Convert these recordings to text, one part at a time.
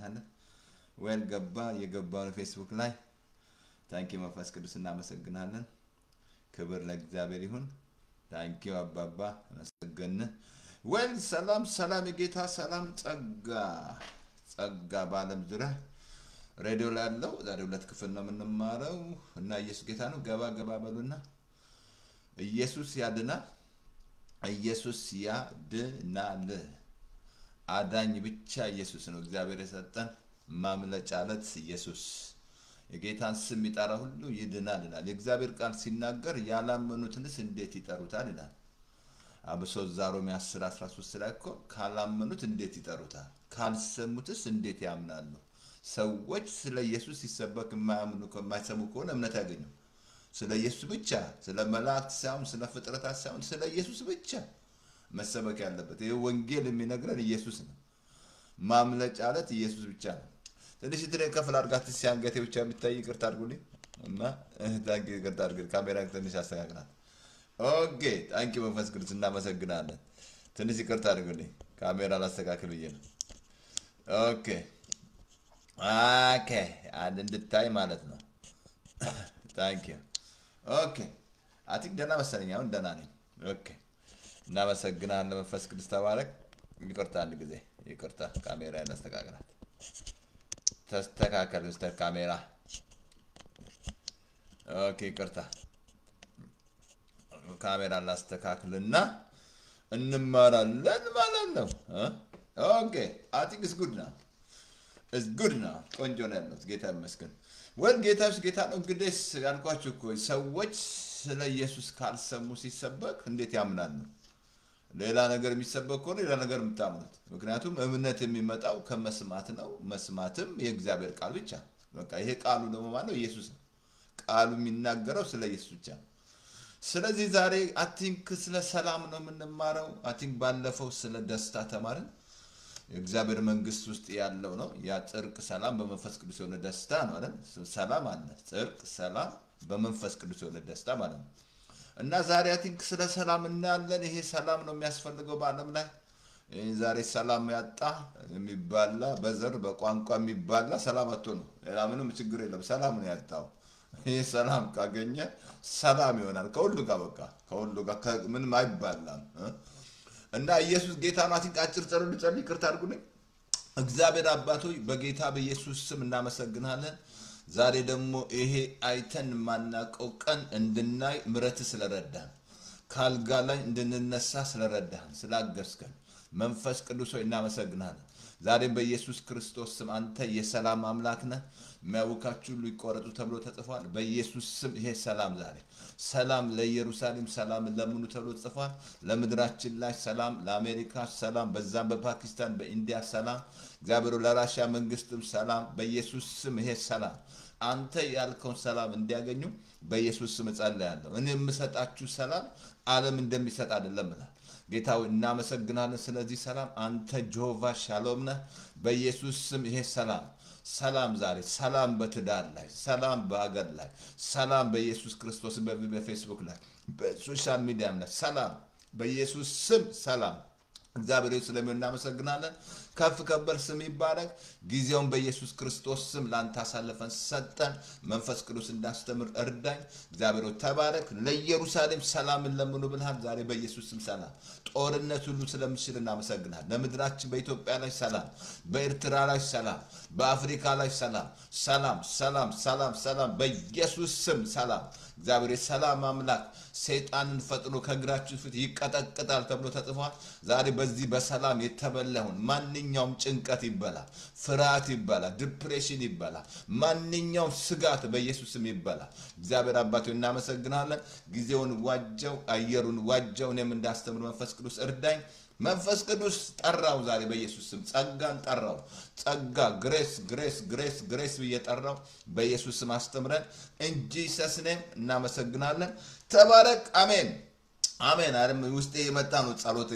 እናመሰግናለን ወል ገባ የገባው ፌስቡክ ላይ ታንኪ መንፈስ ቅዱስ እናመሰግናለን ክብር ለእግዚአብሔር ይሁን ታንኪ አባባ እናመሰግን ወል ሰላም የጌታ ሰላም ጸጋ ባለም ዙሪያ ሬዲዮ ላይ ያለው ዛሬ ሁለት ክፍል ነው የምንማረው እና ኢየሱስ ጌታ ነው ገባ በሉና ኢየሱስ ያድናል አዳኝ ብቻ ኢየሱስ ነው እግዚአብሔር የሰጠን ማምለጫለት ኢየሱስ የጌታን ስም ይጠራ ሁሉ ይድናል ይላል የእግዚአብሔር ቃል ሲናገር ያላመኑትንስ እንዴት ይጠሩታል ይላል አብሶ ዛሮም 10:13 ላይ እኮ ካላመኑት እንዴት ይጠሩታል ካልሰሙትስ እንዴት ያምናሉ ሰዎች ስለ ኢየሱስ ሲሰበክ የማይሰሙ ከሆነ እምነት ያገኙ ስለ ኢየሱስ ብቻ ስለ መላእክት ሳይሆን ስለ ፍጥረታት ሳይሆን ስለ ኢየሱስ ብቻ መሰበክ ያለበት ይሄ ወንጌል የሚነግረን ኢየሱስ ነው ማምለጫለት ኢየሱስ ብቻ ነው ትንሽ ከፍል አድርጋት ሲያንገቴ ብቻ የሚታይ ይቅርታ አድርጉልኝ እና ታንኪ ይቅርታ አድርጉልኝ ካሜራ ትንሽ አስተካክላት ኦኬ ታንኪ መንፈስ ቅዱስ እናመሰግናለን ትንሽ ይቅርታ አድርጉልኝ ካሜራ ላስተካክል ብዬ ነው ኦኬ አንድ እንድታይ ማለት ነው ታንኪ ኦኬ አቲክ ደና መሰለኝ አሁን ደና ነኝ ኦኬ እናመሰግናለን መንፈስ ቅዱስ ተባረክ ይቅርታ አንድ ጊዜ ይቅርታ ካሜራ ያስተካክላት ተስተካከል ሚስተር ካሜራ ኦኬ ይቅርታ ካሜራ ላስተካክልና እንማራለን ማለት ነው ኦኬ አቲክ is good now ቆንጆ ነው ያለው ጌታ ይመስገን ወል ጌታ ነው እንግዲህ ያልኳችሁ እኮ ሰዎች ስለ ኢየሱስ ካልሰሙ ሲሰበክ እንዴት ያምናሉ ሌላ ነገር የሚሰበክ ሆነ ሌላ ነገር የምታምኑት ምክንያቱም እምነት የሚመጣው ከመስማት ነው መስማትም የእግዚአብሔር ቃል ብቻ በቃ ይሄ ቃሉ ደግሞ ማለት ኢየሱስ ነው ቃሉ የሚናገረው ስለ ኢየሱስ ብቻ ስለዚህ ዛሬ አቲንክ ስለ ሰላም ነው የምንማረው አቲንክ ባለፈው ስለ ደስታ ተማርን የእግዚአብሔር መንግስት ውስጥ ያለው ነው ያ ጽድቅ ሰላም በመንፈስ ቅዱስ የሆነ ደስታ ነው አይደል ሰላም አለ ጽድቅ ሰላም በመንፈስ ቅዱስ የሆነ ደስታ ማለት ነው እና ዛሬ አቲንክ ስለ ሰላም እናያለን ይሄ ሰላም ነው የሚያስፈልገው በአለም ላይ ዛሬ ሰላም ያጣ የሚባላ በዘር በቋንቋ የሚባላ ሰላም አጥቶ ነው ሌላ ምንም ችግር የለም ሰላም ነው ያጣው ይሄ ሰላም ካገኘ ሰላም ይሆናል ከሁሉ ጋር በቃ ከሁሉ ጋር ምንም አይባላም እና ኢየሱስ ጌታ ነው አቲንክ አጭር ጸሎት ይቅርታ አድርጉልኝ እግዚአብሔር አባቶ በጌታ በኢየሱስ ስም እናመሰግናለን ዛሬ ደግሞ ይሄ አይተን ማናቀው ቀን እንድናይ ምረት ስለረዳን ካልጋ ላይ እንድንነሳ ስለረዳን ስላገስከን መንፈስ ቅዱስ ሆይ እናመሰግናለን ዛሬ በኢየሱስ ክርስቶስ ስም አንተ የሰላም አምላክ ነህ የሚያውካችሁ ሁሉ ይቆረጡ ተብሎ ተጽፏል በኢየሱስ ስም ይሄ ሰላም ዛሬ ሰላም ለኢየሩሳሌም ሰላም ለምኑ ተብሎ ተጽፏል ለምድራችን ላይ ሰላም ለአሜሪካ ሰላም በዛም በፓኪስታን በኢንዲያ ሰላም እግዚአብሔር ለራሺያ መንግስትም ሰላም በኢየሱስ ስም ይሄ ሰላም አንተ ያልከውን ሰላም እንዲያገኙ በኢየሱስ ስም ጸልያለሁ እኔ የምሰጣችሁ ሰላም ዓለም እንደሚሰጥ አይደለም ጌታው እናመሰግናለን ስለዚህ ሰላም አንተ ጆቫ ሻሎም ነህ በኢየሱስ ስም ይሄ ሰላም ዛሬ ሰላም በትዳር ላይ ሰላም በአገር ላይ ሰላም በኢየሱስ ክርስቶስ በፌስቡክ ላይ በሶሻል ሚዲያ ላይ ሰላም በኢየሱስ ስም ሰላም እግዚአብሔር ስለሚሆን እናመሰግናለን ከፍ ከበር ስም ይባረክ ጊዜውን በኢየሱስ ክርስቶስ ስም ላንተ አሳልፈን ሰጠን መንፈስ ቅዱስ እንዳስተምር እርዳኝ እግዚአብሔር ተባረክ ለኢየሩሳሌም ሰላምን ለምኑ ብለሃል ዛሬ በኢየሱስ ስም ሰላም ጦርነት ሁሉ ስለምሽል እናመሰግናለን ለምድራችን በኢትዮጵያ ላይ ሰላም በኤርትራ ላይ ሰላም በአፍሪካ ላይ ሰላም በኢየሱስ ስም ሰላም እግዚአብሔር ሰላም አምላክ ሰይጣንን ፈጥኖ ከግራችሁ ፊት ይቀጠቅጣል ተብሎ ተጽፏል ዛሬ በዚህ በሰላም የተበላውን ማንኛውም ጭንቀት ይበላ ፍርሃት ይበላ ዲፕሬሽን ይበላ ማንኛውም ስጋት በኢየሱስ ስም ይበላ እግዚአብሔር አባቶ እናመሰግናለን ጊዜውን ዋጀው አየሩን ዋጀው እኔም እንዳስተምር መንፈስ ቅዱስ እርዳኝ መንፈስ ቅዱስ ጠራው ዛሬ በኢየሱስ ስም ጸጋን ጠራው ጸጋ ግሬስ በየጠራው በኢየሱስ ስም አስተምረን እንጂ ሰስነም እናመሰግናለን ተባረክ አሜን አረም ውስጤ የመጣ ነው ጸሎት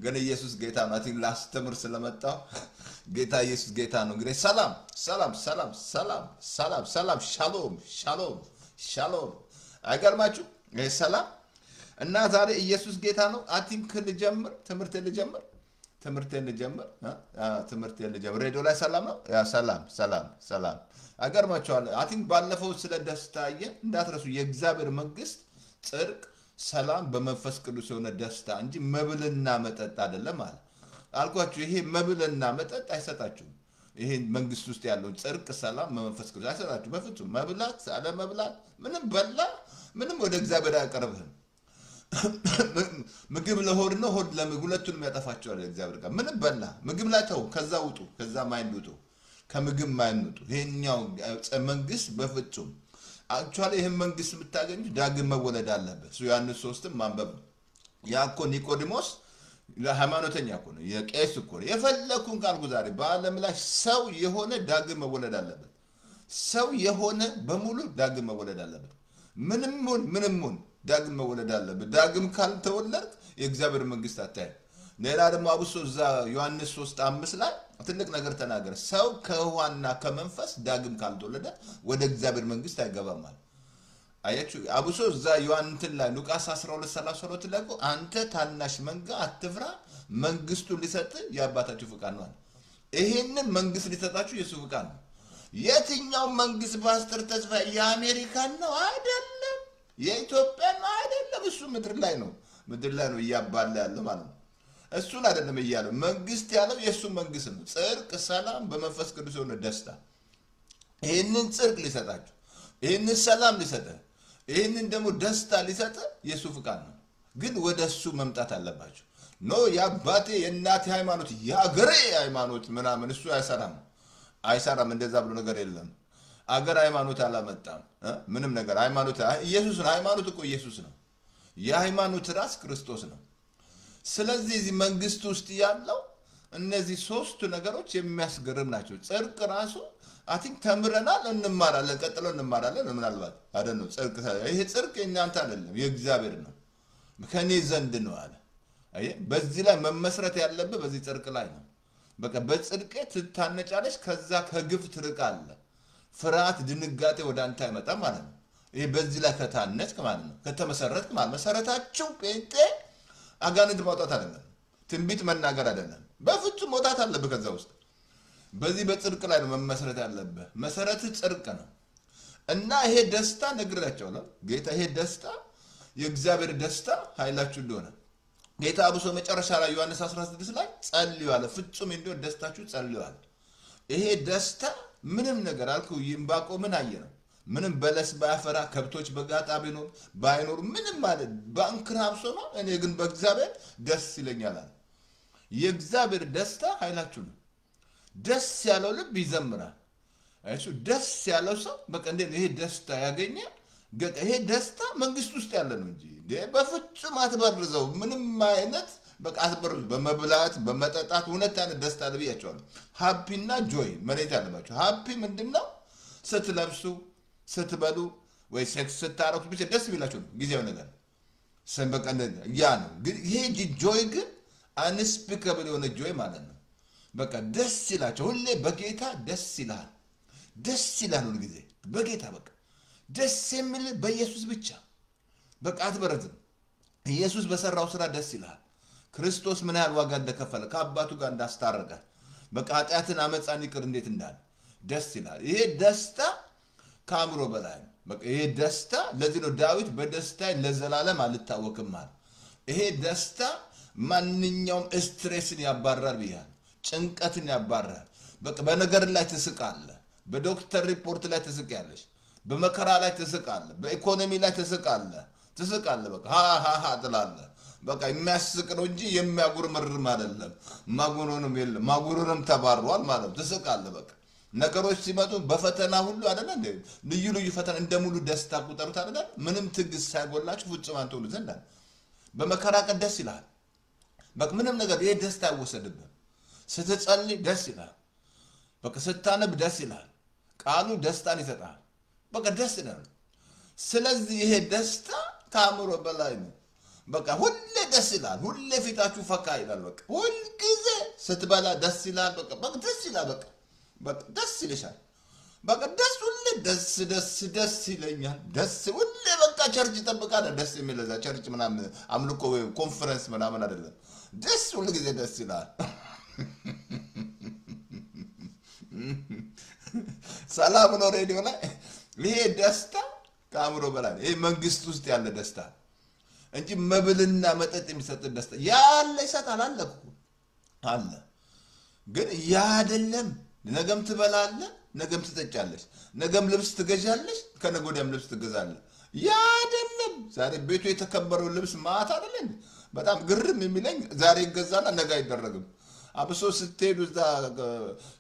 ግን ኢየሱስ ጌታ ነው አቲን ላስተምር ስለመጣው ጌታ ኢየሱስ ጌታ ነው እንግዲህ ሰላም ሻሎም አይገርማችሁ ሰላም እና ዛሬ ኢየሱስ ጌታ ነው አቲንክ ልጀምር ትምህርት ልጀምር ትምህርቴን ልጀምር ትምህርቴን ልጀምር ሬዲዮ ላይ ሰላም ነው ያ ሰላም አገርማቸዋል አይ ቲንክ ባለፈው ስለ ደስታዬ እንዳትረሱ የእግዚአብሔር መንግስት ጽድቅ ሰላም በመንፈስ ቅዱስ የሆነ ደስታ እንጂ መብልና መጠጥ አይደለም ማለት አልኳችሁ ይሄ መብልና መጠጥ አይሰጣችሁም ይሄ መንግስት ውስጥ ያለው ጽድቅ ሰላም በመንፈስ ቅዱስ አይሰጣችሁም በፍጹም መብላት አለ መብላት ምንም በላ ምንም ወደ እግዚአብሔር አያቀርብህም ምግብ ለሆድ ነው ሆድ ለምግብ ሁለቱንም ያጠፋቸዋል እግዚአብሔር ጋር ምንም በላ ምግብ ላይ ተው ከዛ ውጡ ከዛ ማይንድ ውጡ ከምግብ ማይንድ ውጡ ይሄኛው መንግስት በፍጹም አክቹአሊ ይሄን መንግስት የምታገኙ ዳግም መወለድ አለበት ዮሐንስ 3 ማንበብ ያኮ ኒቆዲሞስ ለሃይማኖተኛ እኮ ነው የቄስ እኮ ነው የፈለኩን ካልኩ ዛሬ በአለም ላይ ሰው የሆነ ዳግም መወለድ አለበት ሰው የሆነ በሙሉ ዳግም መወለድ አለበት ምንም ዳግም መወለድ አለበት ዳግም ካልተወለድ የእግዚአብሔር መንግስት አታይ ሌላ ደግሞ አብሶ እዛ ዮሐንስ 3:5 ላይ ትልቅ ነገር ተናገረ ሰው ከውሃና ከመንፈስ ዳግም ካልተወለደ ወደ እግዚአብሔር መንግስት አይገባም ማለት አያችሁ አብሶ እዛ ዮሐንስ ላይ ሉቃስ 12:32 ላይ አንተ ታናሽ መንጋ አትፍራ መንግስቱን ሊሰጥ ያባታችሁ ፍቃድ ነው ይሄንን መንግስት ሊሰጣችሁ የሱ ፍቃድ ነው የትኛው መንግስት ፓስተር ተስፋ የአሜሪካን ነው አይደለም የኢትዮጵያ ነው አይደለም እሱ ምድር ላይ ነው እያባለ ያለው ማለት ነው እሱን አይደለም ይያለው መንግስት ያለው የሱ መንግስት ነው ጽድቅ ሰላም በመንፈስ ቅዱስ የሆነ ደስታ ይሄንን ጽድቅ ሊሰጣችሁ ይሄንን ሰላም ሊሰጠ ይሄንን ደግሞ ደስታ ሊሰጠ የሱ ፍቃድ ነው ግን ወደሱ መምጣት አለባችሁ ኖ ያባቴ የእናቴ ሃይማኖት ያገሬ ሃይማኖት ምናምን እሱ አይሰራም እንደዛ ብሎ ነገር የለም አገር ሃይማኖት አላመጣም ምንም ነገር ሃይማኖት ኢየሱስ ነው ሃይማኖት እኮ ኢየሱስ ነው የሃይማኖት ራስ ክርስቶስ ነው ስለዚህ እዚህ መንግስት ውስጥ ያለው እነዚህ ሶስት ነገሮች የሚያስገርም ናቸው ጽድቅ ራሱ አቲንክ ተምረናል እንማራለን ቀጥለን እንማራለን ምናልባት አይደለም ጽድቅ ይሄ ጽድቅ የኛንተ አይደለም የእግዚአብሔር ነው ከኔ ዘንድ ነው አለ አይ በዚህ ላይ መመስረት ያለበት በዚህ ጽድቅ ላይ ነው በቃ በጽድቅ ትታነጫለሽ ከዛ ከግፍ ትርቃለህ ፍርሃት ድንጋጤ ወደ አንተ አይመጣም ማለት ነው ይሄ በዚህ ላይ ከታነጽ ማለት ነው ከተመሰረትክ ማለት መሰረታችሁ ጴንጤ አጋንንት ማውጣት አይደለም ትንቢት መናገር አይደለም በፍጹም መውጣት አለበት ከዛ ውስጥ በዚህ በጽድቅ ላይ ነው መመስረት ያለበት መሰረት ጽድቅ ነው እና ይሄ ደስታ ነግራቸው ነው ጌታ ይሄ ደስታ የእግዚአብሔር ደስታ ኃይላችሁ እንደሆነ ጌታ አብሶ መጨረሻ ላይ ዮሐንስ 16 ላይ ጸልዩ አለ ፍጹም እንዲሆን ደስታችሁ ጸልዩ አለ ይሄ ደስታ ምንም ነገር አልኩ ይምባቆ ምን አየነው ምንም በለስ ባያፈራ ከብቶች በጋጣ ባይኖር ምንም ማለት ባንክራብሶ ነው እኔ ግን በእግዚአብሔር ደስ ይለኛል የእግዚአብሔር ደስታ ኃይላችሁ ነው ደስ ያለው ልብ ይዘምራል አይሱ ደስ ያለው ሰው በቃ እንደ ይሄ ደስታ ያገኘ ይሄ ደስታ መንግስት ውስጥ ያለ ነው እንጂ በፍጹም አትበርዘው ምንም አይነት በቃ አትበርዙ በመብላት በመጠጣት ሁለታን ደስታ ለብያቸዋል ሃፒና ጆይ መሬት ያለባችሁ ሃፒ ምንድነው ስትለብሱ ስትበሉ ወይ ሴክስ ስታረቁ ብቻ ደስ ይላችሁ ጊዜው ነገር ሰንበቃ ያ ነው ግን ይሄ ጆይ ግን አንስፒከብል የሆነ ጆይ ማለት ነው በቃ ደስ ይላችሁ ሁሌ በጌታ ደስ ይላል ሁሉ ጊዜ በጌታ በቃ ደስ የሚል በኢየሱስ ብቻ በቃ አትበረዝም ኢየሱስ በሰራው ስራ ደስ ይላል ክርስቶስ ምን ያህል ዋጋ እንደከፈለ ከአባቱ ጋር እንዳስታረቀ በቃ ኃጢአትን አመጻን ይቅር እንዴት እንዳለ ደስ ይላል ይሄ ደስታ ካምሮ በላይ በቃ ይሄ ደስታ ለዚህ ነው ዳዊት በደስታ ለዘላለም አልታወቅም ማለት ይሄ ደስታ ማንኛውም ስትሬስን ያባራል ብያል ጭንቀትን ያባራል በቃ በነገር ላይ ትስቃለህ በዶክተር ሪፖርት ላይ ትስቃለሽ በመከራ ላይ ትስቃለህ በኢኮኖሚ ላይ ትስቃለህ በቃ ሃ ትላለህ በቃ የሚያስቅ ነው እንጂ የሚያጉርመርም አይደለም ማጉሮንም የለም ማጉሮንም ተባሯል ማለት ትስቃለህ በቃ ነገሮች ሲመጡ በፈተና ሁሉ አይደለ እንዴ ልዩ ፈተና እንደሙሉ ደስታ ቁጠሩት አይደለ ምንም ትግስ ሳይጎላችሁ ፍጹማን ተውሉ ዘንድ በመከራ ቀን ደስ ይላል በቃ ምንም ነገር ይሄ ደስታ አይወሰድብህ ስትጸልይ ደስ ይላል በቃ ስታነብ ደስ ይላል ቃሉ ደስታን ይሰጣል በቃ ደስ ይላል ስለዚህ ይሄ ደስታ ካምሮ በላይ ነው በቃ ሁሌ ደስ ይላል ሁሌ ፊታችሁ ፈካ ይላል በቃ ሁሉ ጊዜ ስትበላ ደስ ይላል በቃ ደስ ይላል በቃ ደስ ይልሻል በቃ ደስ ሁሌ ደስ ይለኛል ደስ ሁሌ በቃ ቸርች ተጠብቃለህ ደስ የሚለዛ ቸርች ምናምን አምልኮ ወይ ኮንፈረንስ ምናምን አይደለም ደስ ሁሉ ጊዜ ደስ ይላል። ሰላም ነው ሬዲዮ ላይ ይሄ ደስታ ከአእምሮ በላይ ይሄ መንግስት ውስጥ ያለ ደስታ እንጂ መብልና መጠጥ የሚሰጥ ደስታ ያለ ይሰጣል አለ እኮ አለ። ግን ያ አይደለም። ነገም ትበላለህ፣ ነገም ትጠጫለሽ፣ ነገም ልብስ ትገዣለሽ፣ ከነገ ወዲያም ልብስ ትገዛለህ። ያ አይደለም። ዛሬ ቤቱ የተከበረው ልብስ ማታ አይደለም። በጣም ግርም የሚለኝ ዛሬ ይገዛና ነገ አይደረግም። አብሶ ስትሄዱ እዛ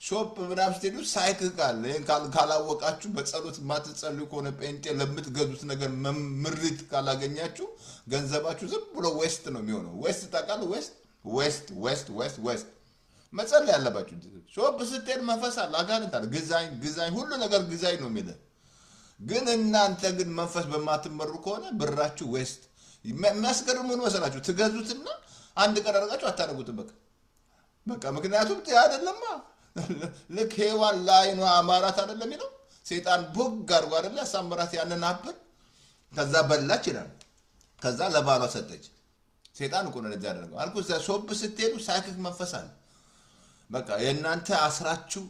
ሾፕ ምናምን ስትሄዱ ሳይክል ካለ ይሄን ካላወቃችሁ በጸሎት ማትጸልዩ ከሆነ ጴንጤ ለምትገዙት ነገር ምሪት ካላገኛችሁ ገንዘባችሁ ዝም ብሎ ዌስት ነው የሚሆነው። ዌስት ታውቃለህ? ዌስት መጸለይ ያለባችሁ። ሾፕ ስትሄድ መንፈስ አለ፣ አጋንንት አለ፣ ግዛኝ ሁሉ ነገር ግዛኝ ነው የሚለው። ግን እናንተ ግን መንፈስ በማትመሩ ከሆነ ብራችሁ ዌስት። የሚያስገርም ምን መሰላችሁ? ትገዙትና አንድ ቀን አድርጋችሁ አታደርጉትም። በቃ ምክንያቱም አይደለማ ልክ ሔዋን ለዓይኗ አማራት አይደለም የሚለው ሰይጣን ቦግ አድርጎ አይደለ ያሳምራት ያንን አፕል ከዛ በላች ይላል። ከዛ ለባሏ ሰጠች። ሰይጣን እኮ ነው እንደዛ ያደረገው አልኩ። ሾፕ ስትሄዱ ሳይክክ መንፈስ አለ። በቃ የእናንተ አስራችሁ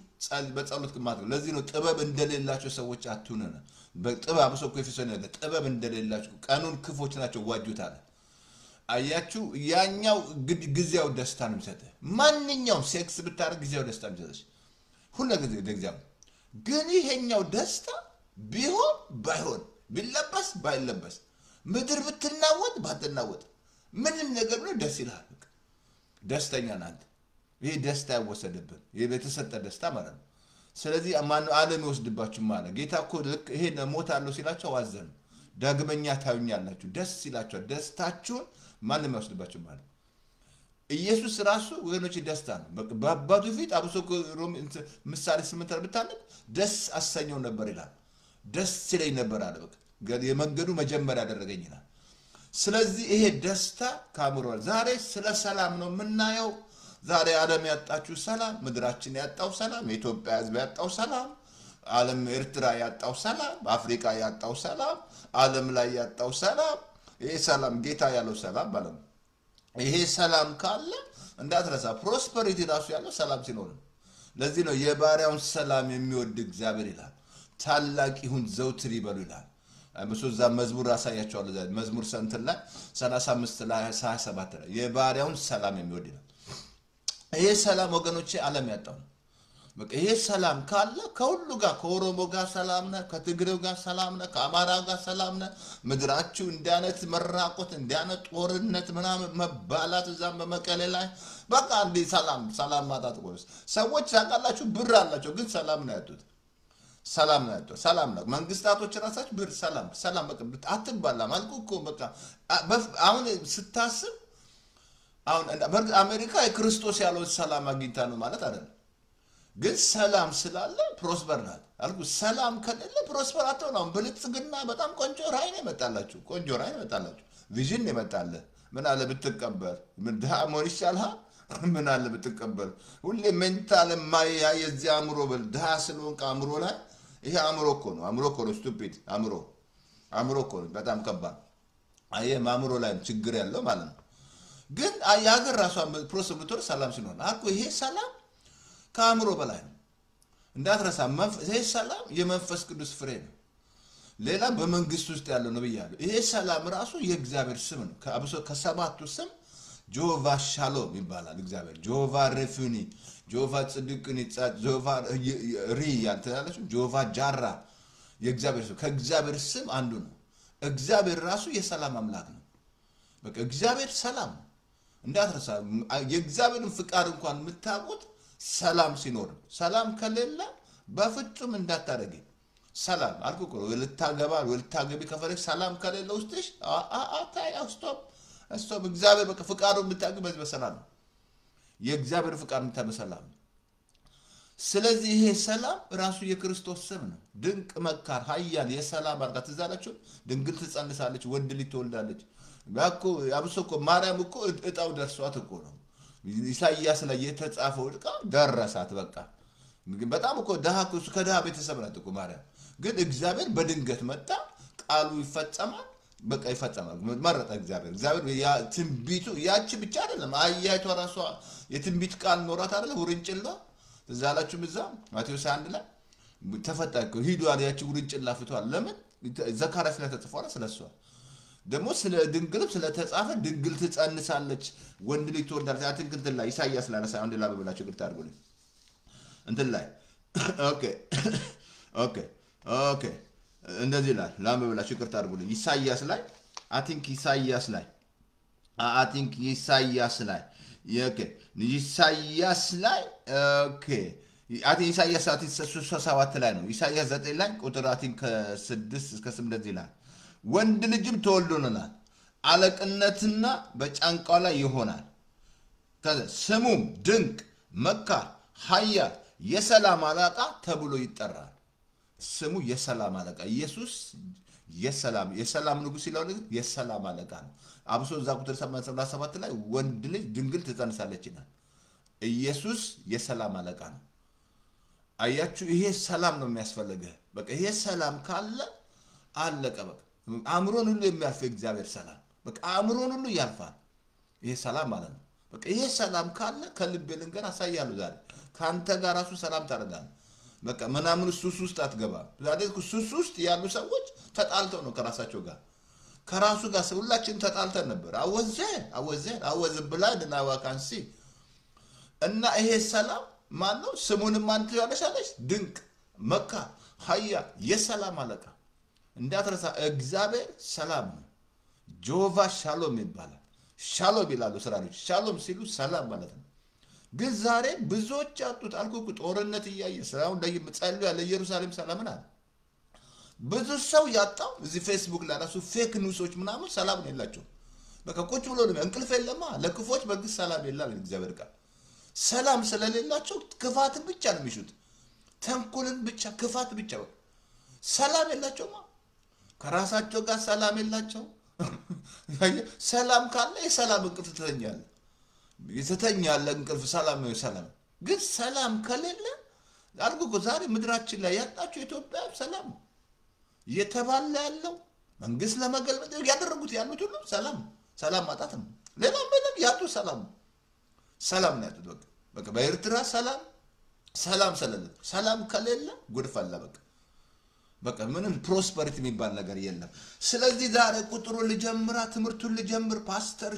በጸሎት ግማት ነው። ለዚህ ነው ጥበብ እንደሌላቸው ሰዎች አትሁኑና በጥበብ አብሶ እኮ ኤፌሶን ያለ ጥበብ እንደሌላቸው ቀኑን ክፎች ናቸው ዋጁት አለ። አያችሁ ያኛው ጊዜያው ደስታ ነው የሚሰጥህ። ማንኛውም ሴክስ ብታረግ ጊዜያው ደስታ ነው የሚሰጥህ ሁሉ ጊዜ ደግዛም። ግን ይሄኛው ደስታ ቢሆን ባይሆን ቢለበስ ባይለበስ ምድር ብትናወጥ ባትናወጥ ምንም ነገር ነው ደስ ይላል። ደስተኛ ናት። ይሄ ደስታ ያወሰደብን የተሰጠ ደስታ ማለት ነው። ስለዚህ ማን ዓለም ይወስድባችሁ ማለት ጌታ እኮ ልክ ይሄ ሞት አለው ሲላቸው አዘኑ። ዳግመኛ ታዩኛላችሁ ደስ ይላችኋል። ደስታችሁን ማንም ይወስድባችሁ ማለት ኢየሱስ ራሱ ወገኖች ደስታ ነው። በአባቱ ፊት አብሶ ሮም ምሳሌ 8 ብታነብ ደስ አሰኘው ነበር ይላል። ደስ ይለኝ ነበር አለ። በቃ የመንገዱ መጀመሪያ ያደረገኝ ይላል። ስለዚህ ይሄ ደስታ ካምሮ ዛሬ ስለ ሰላም ነው የምናየው። ዛሬ ዓለም ያጣችው ሰላም፣ ምድራችን ያጣው ሰላም፣ የኢትዮጵያ ሕዝብ ያጣው ሰላም፣ ዓለም ኤርትራ ያጣው ሰላም፣ አፍሪካ ያጣው ሰላም፣ ዓለም ላይ ያጣው ሰላም። ይሄ ሰላም ጌታ ያለው ሰላም ማለት ነው። ይሄ ሰላም ካለ እንዳትረሳ ፕሮስፐሪቲ ራሱ ያለው ሰላም ሲኖር ነው። ለዚህ ነው የባሪያውን ሰላም የሚወድ እግዚአብሔር ይላል ታላቅ ይሁን ዘውትር ይበሉ ይላል። በሶዛ መዝሙር አሳያቸዋለሁ። መዝሙር ሰንተን ላይ 35 ላይ 27 ላይ የባሪያውን ሰላም የሚወድ ይላል። ይሄ ሰላም ወገኖቼ ዓለም ያጣው ነው። በቃ ይሄ ሰላም ካለ ከሁሉ ጋር ከኦሮሞ ጋር ሰላም ነህ፣ ከትግሬው ጋር ሰላም ነህ፣ ከአማራው ጋር ሰላም ነህ። ምድራችሁ እንዳነት መራቆት እንዳነት ጦርነት ምናምን መባላት እዛም በመቀሌ ላይ በቃ እንዴ ሰላም ማጣት ቆስ ሰዎች ያቃላችሁ ብር አላቸው ግን ሰላም ነው ያጡት። ሰላም ነው ያጡት። ሰላም ነው መንግስታቶች ራሳቸው ብር ሰላም በቃ አትባላም አልኩ እኮ በቃ አሁን ስታስብ አሁን አሜሪካ የክርስቶስ ያለው ሰላም አግኝታ ነው ማለት አይደለም። ግን ሰላም ስላለ ፕሮስፐር ናት አልኩ። ሰላም ከሌለ ፕሮስፐር አትሆንም። ብልጽግና በጣም ቆንጆ ራዕይ ነው የመጣላችሁ፣ ቆንጆ ራዕይ ነው የመጣላችሁ፣ ቪዥን ነው የመጣልህ። ምን አለ ብትቀበል፣ ምን ድሃ መሆን ይሻልሃል። ምን አለ ብትቀበል። ሁሌ ሜንታል ማያ የዚህ አእምሮ በል ድሃ ስለሆንክ አእምሮ ላይ ይሄ አእምሮ እኮ ነው ስቱፒድ አእምሮ እኮ ነው በጣም ከባድ። አየህ አእምሮ ላይ ችግር ያለው ማለት ነው። ግን የሀገር ራሷ ፕሮስፐሪቲ ሰላም ሲኖር አልኩ። ይሄ ሰላም ከአእምሮ በላይ ነው እንዳትረሳ። ይሄ ሰላም የመንፈስ ቅዱስ ፍሬ ነው። ሌላ በመንግስት ውስጥ ያለው ነው ብያለሁ። ይሄ ሰላም ራሱ የእግዚአብሔር ስም ነው። ከሰባቱ ስም ጆቫ ሻሎም ይባላል። እግዚአብሔር ጆቫ ሬፉኒ፣ ጆቫ ጽድቅኒ፣ ጆቫ ሪ ያልተላለችው ጆቫ ጃራ የእግዚአብሔር ስም ከእግዚአብሔር ስም አንዱ ነው። እግዚአብሔር ራሱ የሰላም አምላክ ነው። በቃ እግዚአብሔር ሰላም ነው እንዳትረሳ። የእግዚአብሔርን ፍቃድ እንኳን የምታውቁት ሰላም ሲኖር፣ ሰላም ከሌለ በፍጹም እንዳታረጊ። ሰላም አልኩ እኮ ልታገባ ልታገቢ ከፈለግሽ ሰላም ከሌለ ውስጥሽ ስቶፕ። እግዚአብሔር በቃ ፍቃዱን የምታውቂ በዚህ በሰላም ነው። የእግዚአብሔር ፍቃድ የምታበሰላም። ስለዚህ ይሄ ሰላም ራሱ የክርስቶስ ስም ነው። ድንቅ መካር ኃያል የሰላም አርጋ ትዛላችሁ። ድንግል ትጸንሳለች፣ ወንድ ልጅ ትወልዳለች። ባኮ አብሶ እኮ ማርያም እኮ እጣው ደርሷት እኮ ነው። ኢሳይያስ ላይ የተጻፈው ዕቃ ደረሳት። በቃ በጣም እኮ ከደሃ ቤተሰብ ናት እኮ ማርያም። ግን እግዚአብሔር በድንገት መጣ፣ ቃሉ ይፈጸማል፣ በቃ ይፈጸማል መረጠ እግዚአብሔር ያ ትንቢቱ ያቺ ብቻ አይደለም አያይቷ ራሷ የትንቢት ቃል ኖራት አይደለ ውርንጭላ እዛላችሁም እዛ ማቴዎስ 1 ላይ ተፈጣቀ ሂዱ አለ ያቺ ውርንጭላ ፍቷል ለምን ዘካርያስ ላይ ተጽፏል ስለሷ ደግሞ ስለ ድንግልም ስለ ተጻፈ ድንግል ትጸንሳለች ወንድ ልጅ ትወልዳለች አትንክንት ላይ ኢሳይያስ ላይ አነሳ አንድ ላይ በላችሁ ግርታ አድርጉልኝ እንትን ላይ ኦኬ ኦኬ ኦኬ እንደዚህ ላይ ላምብላችሁ ግርታ አድርጉልኝ ኢሳይያስ ላይ አይ ቲንክ ኢሳይያስ ላይ ኦኬ ኢሳይያስ ላይ ኦኬ አቲ ኢሳይያስ 7 ላይ ነው ኢሳይያስ 9 ላይ ቁጥር አይ ቲንክ 6 እስከ 8 ይላል ወንድ ልጅም ተወልዶልናል አለቅነትና በጫንቃው ላይ ይሆናል ስሙም ድንቅ መካር ኃያል የሰላም አለቃ ተብሎ ይጠራል ስሙ የሰላም አለቃ ኢየሱስ የሰላም ንጉስ ይላል የሰላም አለቃ ነው አብሶ እዛ ቁጥር 7 ላይ ወንድ ልጅ ድንግል ትጸንሳለች ይላል ኢየሱስ የሰላም አለቃ ነው አያችሁ ይሄ ሰላም ነው የሚያስፈልገው በቃ ይሄ ሰላም ካለ አለቀ በቃ አእምሮን ሁሉ የሚያልፍ እግዚአብሔር ሰላም በቃ አእምሮን ሁሉ ያልፋል ይሄ ሰላም ማለት ነው በቃ ይሄ ሰላም ካለ ከልብ ልንገር አሳያለሁ ዛሬ ካንተ ጋር ራሱ ሰላም ታረጋለህ በቃ ምናምን ሱስ ውስጥ አትገባ ዛሬ ሱስ ውስጥ ያሉ ሰዎች ተጣልተው ነው ከራሳቸው ጋር ከራሱ ጋር ሁላችን ተጣልተን ነበር አወዘ ብላድ እና ዋካንሲ እና ይሄ ሰላም ማን ነው ስሙንም ማን ትያለሻለሽ ድንቅ መካ ኃያ የሰላም አለቃ እንዳትረሳ እግዚአብሔር ሰላም ነው ጆቫ ሻሎም ይባላል ሻሎም ይላሉ እስራኤሎች ሻሎም ሲሉ ሰላም ማለት ነው ግን ዛሬ ብዙዎች አጡት አልኩ ጦርነት ይያየ ሰላም ለይምጸልዩ ያለ ኢየሩሳሌም ሰላም ናት ብዙ ሰው ያጣው እዚህ ፌስቡክ ላይ ራሱ ፌክ ኒውሶች ምናምን ሰላም ነው የላቸው በቃ ቁጭ ብሎ ነው እንቅልፍ የለማ ለክፎች በግስ ሰላም የለም እግዚአብሔር ቃል ሰላም ስለሌላቸው ክፋትን ብቻ ነው የሚሹት ተንኮልን ብቻ ክፋት ብቻ ሰላም የላቸውማ ከራሳቸው ጋር ሰላም የላቸው ሰላም ካለ የሰላም እንቅልፍ ትተኛለህ የተተኛለህ እንቅልፍ ሰላም ነው ሰላም ግን ሰላም ከሌለ አልኩ ዛሬ ምድራችን ላይ ያጣቸው ኢትዮጵያ ሰላም የተባለ ያለው መንግስት ለመገልበጥ ያደረጉት ያሉት ሁሉ ሰላም ማጣት ነው ሌላ ምንም ያጡ ሰላም ነው ያጡት በቃ በኤርትራ ሰላም ሰላም ከሌለ ጉድፈላ በቃ ምንም ፕሮስፐሪቲ የሚባል ነገር የለም ስለዚህ ዛሬ ቁጥሩን ልጀምራ ትምርቱን ልጀምር ፓስተር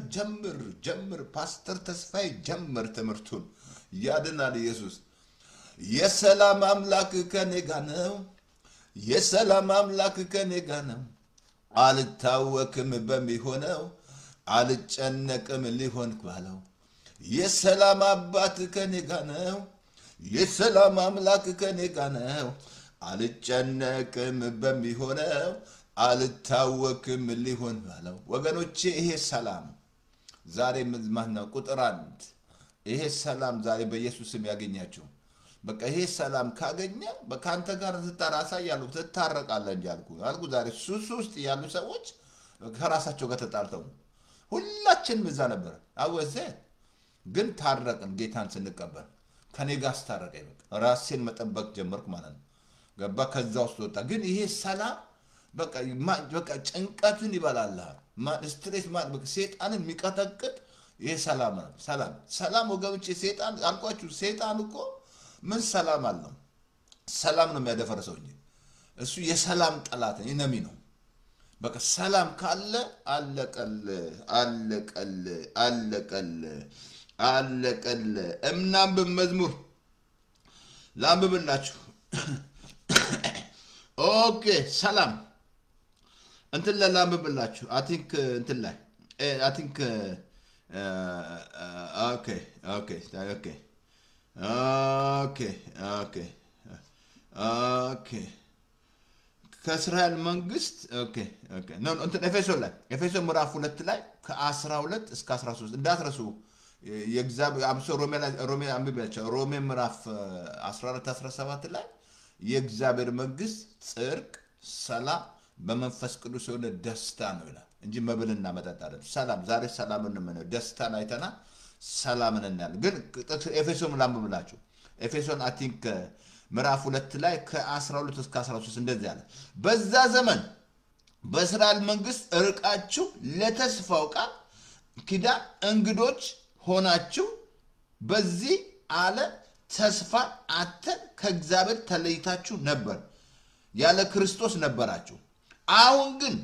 ጀምር ፓስተር ተስፋዬ ጀምር ትምርቱን ያድናል ኢየሱስ የሰላም አምላክ ከኔ ጋር ነው የሰላም አምላክ ከኔ ጋር ነው አልታወክም በሚሆነው አልጨነቅም ሊሆን ባለው የሰላም አባት ከኔ ጋር ነው የሰላም አምላክ ከኔ ጋር ነው አልጨነቅም በሚሆነው አልታወክም ሊሆን ባለው ወገኖቼ ይሄ ሰላም ዛሬ ማነው ቁጥር 1 ይሄ ሰላም ዛሬ በኢየሱስም ያገኛችሁ በቃ ይሄ ሰላም ካገኘ በካንተ ጋር ተጣራሳ ያሉ ተታረቃለህ እንዲያልኩ ዛሬ ሱስ ውስጥ ያሉ ሰዎች ከራሳቸው ጋር ተጣልተው ሁላችንም እዛ ነበር አወዘ ግን ታረቅን ጌታን ስንቀበል ከኔ ጋር አስታረቀኝ በቃ ራሴን መጠበቅ ጀመርኩ ማለት ነው ገባ ከዛ ውስጥ ወጣ ግን ይሄ ሰላም በቃ ጭንቀትን ይበላልሃል ስትሬስ በቃ ሰይጣንን የሚቀጠቅጥ ይሄ ሰላም ወገኖቼ ሰይጣን አልኳችሁ ሰይጣን እኮ ምን ሰላም አለው ሰላም ነው የሚያደፈርሰው እንጂ እሱ የሰላም ጠላት ኢነሚ ነው በቃ ሰላም ካለ አለቀል እምናም በመዝሙር ላምብላችሁ ኦኬ ሰላም እንትን ላምብላችሁ አይ ቲንክ ኦኬ ከእስራኤል መንግስት ነው እንትን ኤፌሶን ምዕራፍ 2 ላይ ከ12 እስከ 13 እንዳትረሱ የእግዚአብሔር አብሶ ሮሜ አንብባቸው ሮሜ ምዕራፍ 14 17 ላይ የእግዚአብሔር መንግስት ጽድቅ ሰላም በመንፈስ ቅዱስ የሆነ ደስታ ነው ይላል እንጂ መብልና መጠጥ አይደለም ሰላም ዛሬ ሰላምን ነው ደስታን አይተና ሰላምን እናል ግን ኤፌሶን ላምብላችሁ ኤፌሶን አይ ቲንክ ምዕራፍ 2 ላይ ከ12 እስከ 13 እንደዚህ ያለ በዛ ዘመን በእስራኤል መንግስት ርቃችሁ ለተስፋው ቃል ኪዳን እንግዶች ሆናችሁ በዚህ ዓለም ተስፋ አጥተን ከእግዚአብሔር ተለይታችሁ ነበር፣ ያለ ክርስቶስ ነበራችሁ። አሁን ግን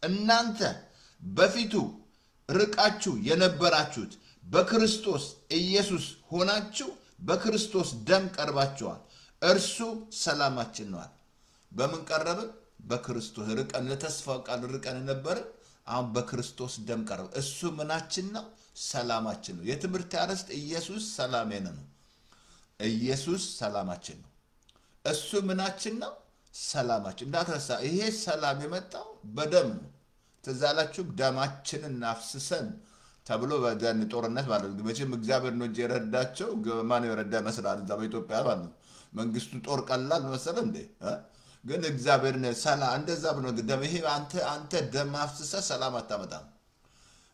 እናንተ በፊቱ ርቃችሁ የነበራችሁት በክርስቶስ ኢየሱስ ሆናችሁ በክርስቶስ ደም ቀርባችኋል። እርሱ ሰላማችን ነው። በምን ቀረብን? በክርስቶስ ርቀን ለተስፋው ቃል ርቀን ነበርን። አሁን በክርስቶስ ደም ቀረብ። እሱ ምናችን ነው? ሰላማችን ነው። የትምህርት አርዕስት ኢየሱስ ሰላሜን ነው። ኢየሱስ ሰላማችን ነው። እሱ ምናችን ነው? ሰላማችን። እንዳትረሳ፣ ይሄ ሰላም የመጣው በደም ነው። ትዝ አላችሁ? ደማችንን አፍስሰን ተብሎ በደን ጦርነት ማለት ነው። መቼም እግዚአብሔር ነው እንጂ የረዳቸው ማን የረዳ መስላል? እዛ በኢትዮጵያ ማለት ነው መንግስቱ ጦር ቀላል መሰለ እንዴ? ግን እግዚአብሔር ሰላም እንደዛ ብሎ ደም ይሄ አንተ ደም አፍስሰ ሰላም አታመጣም።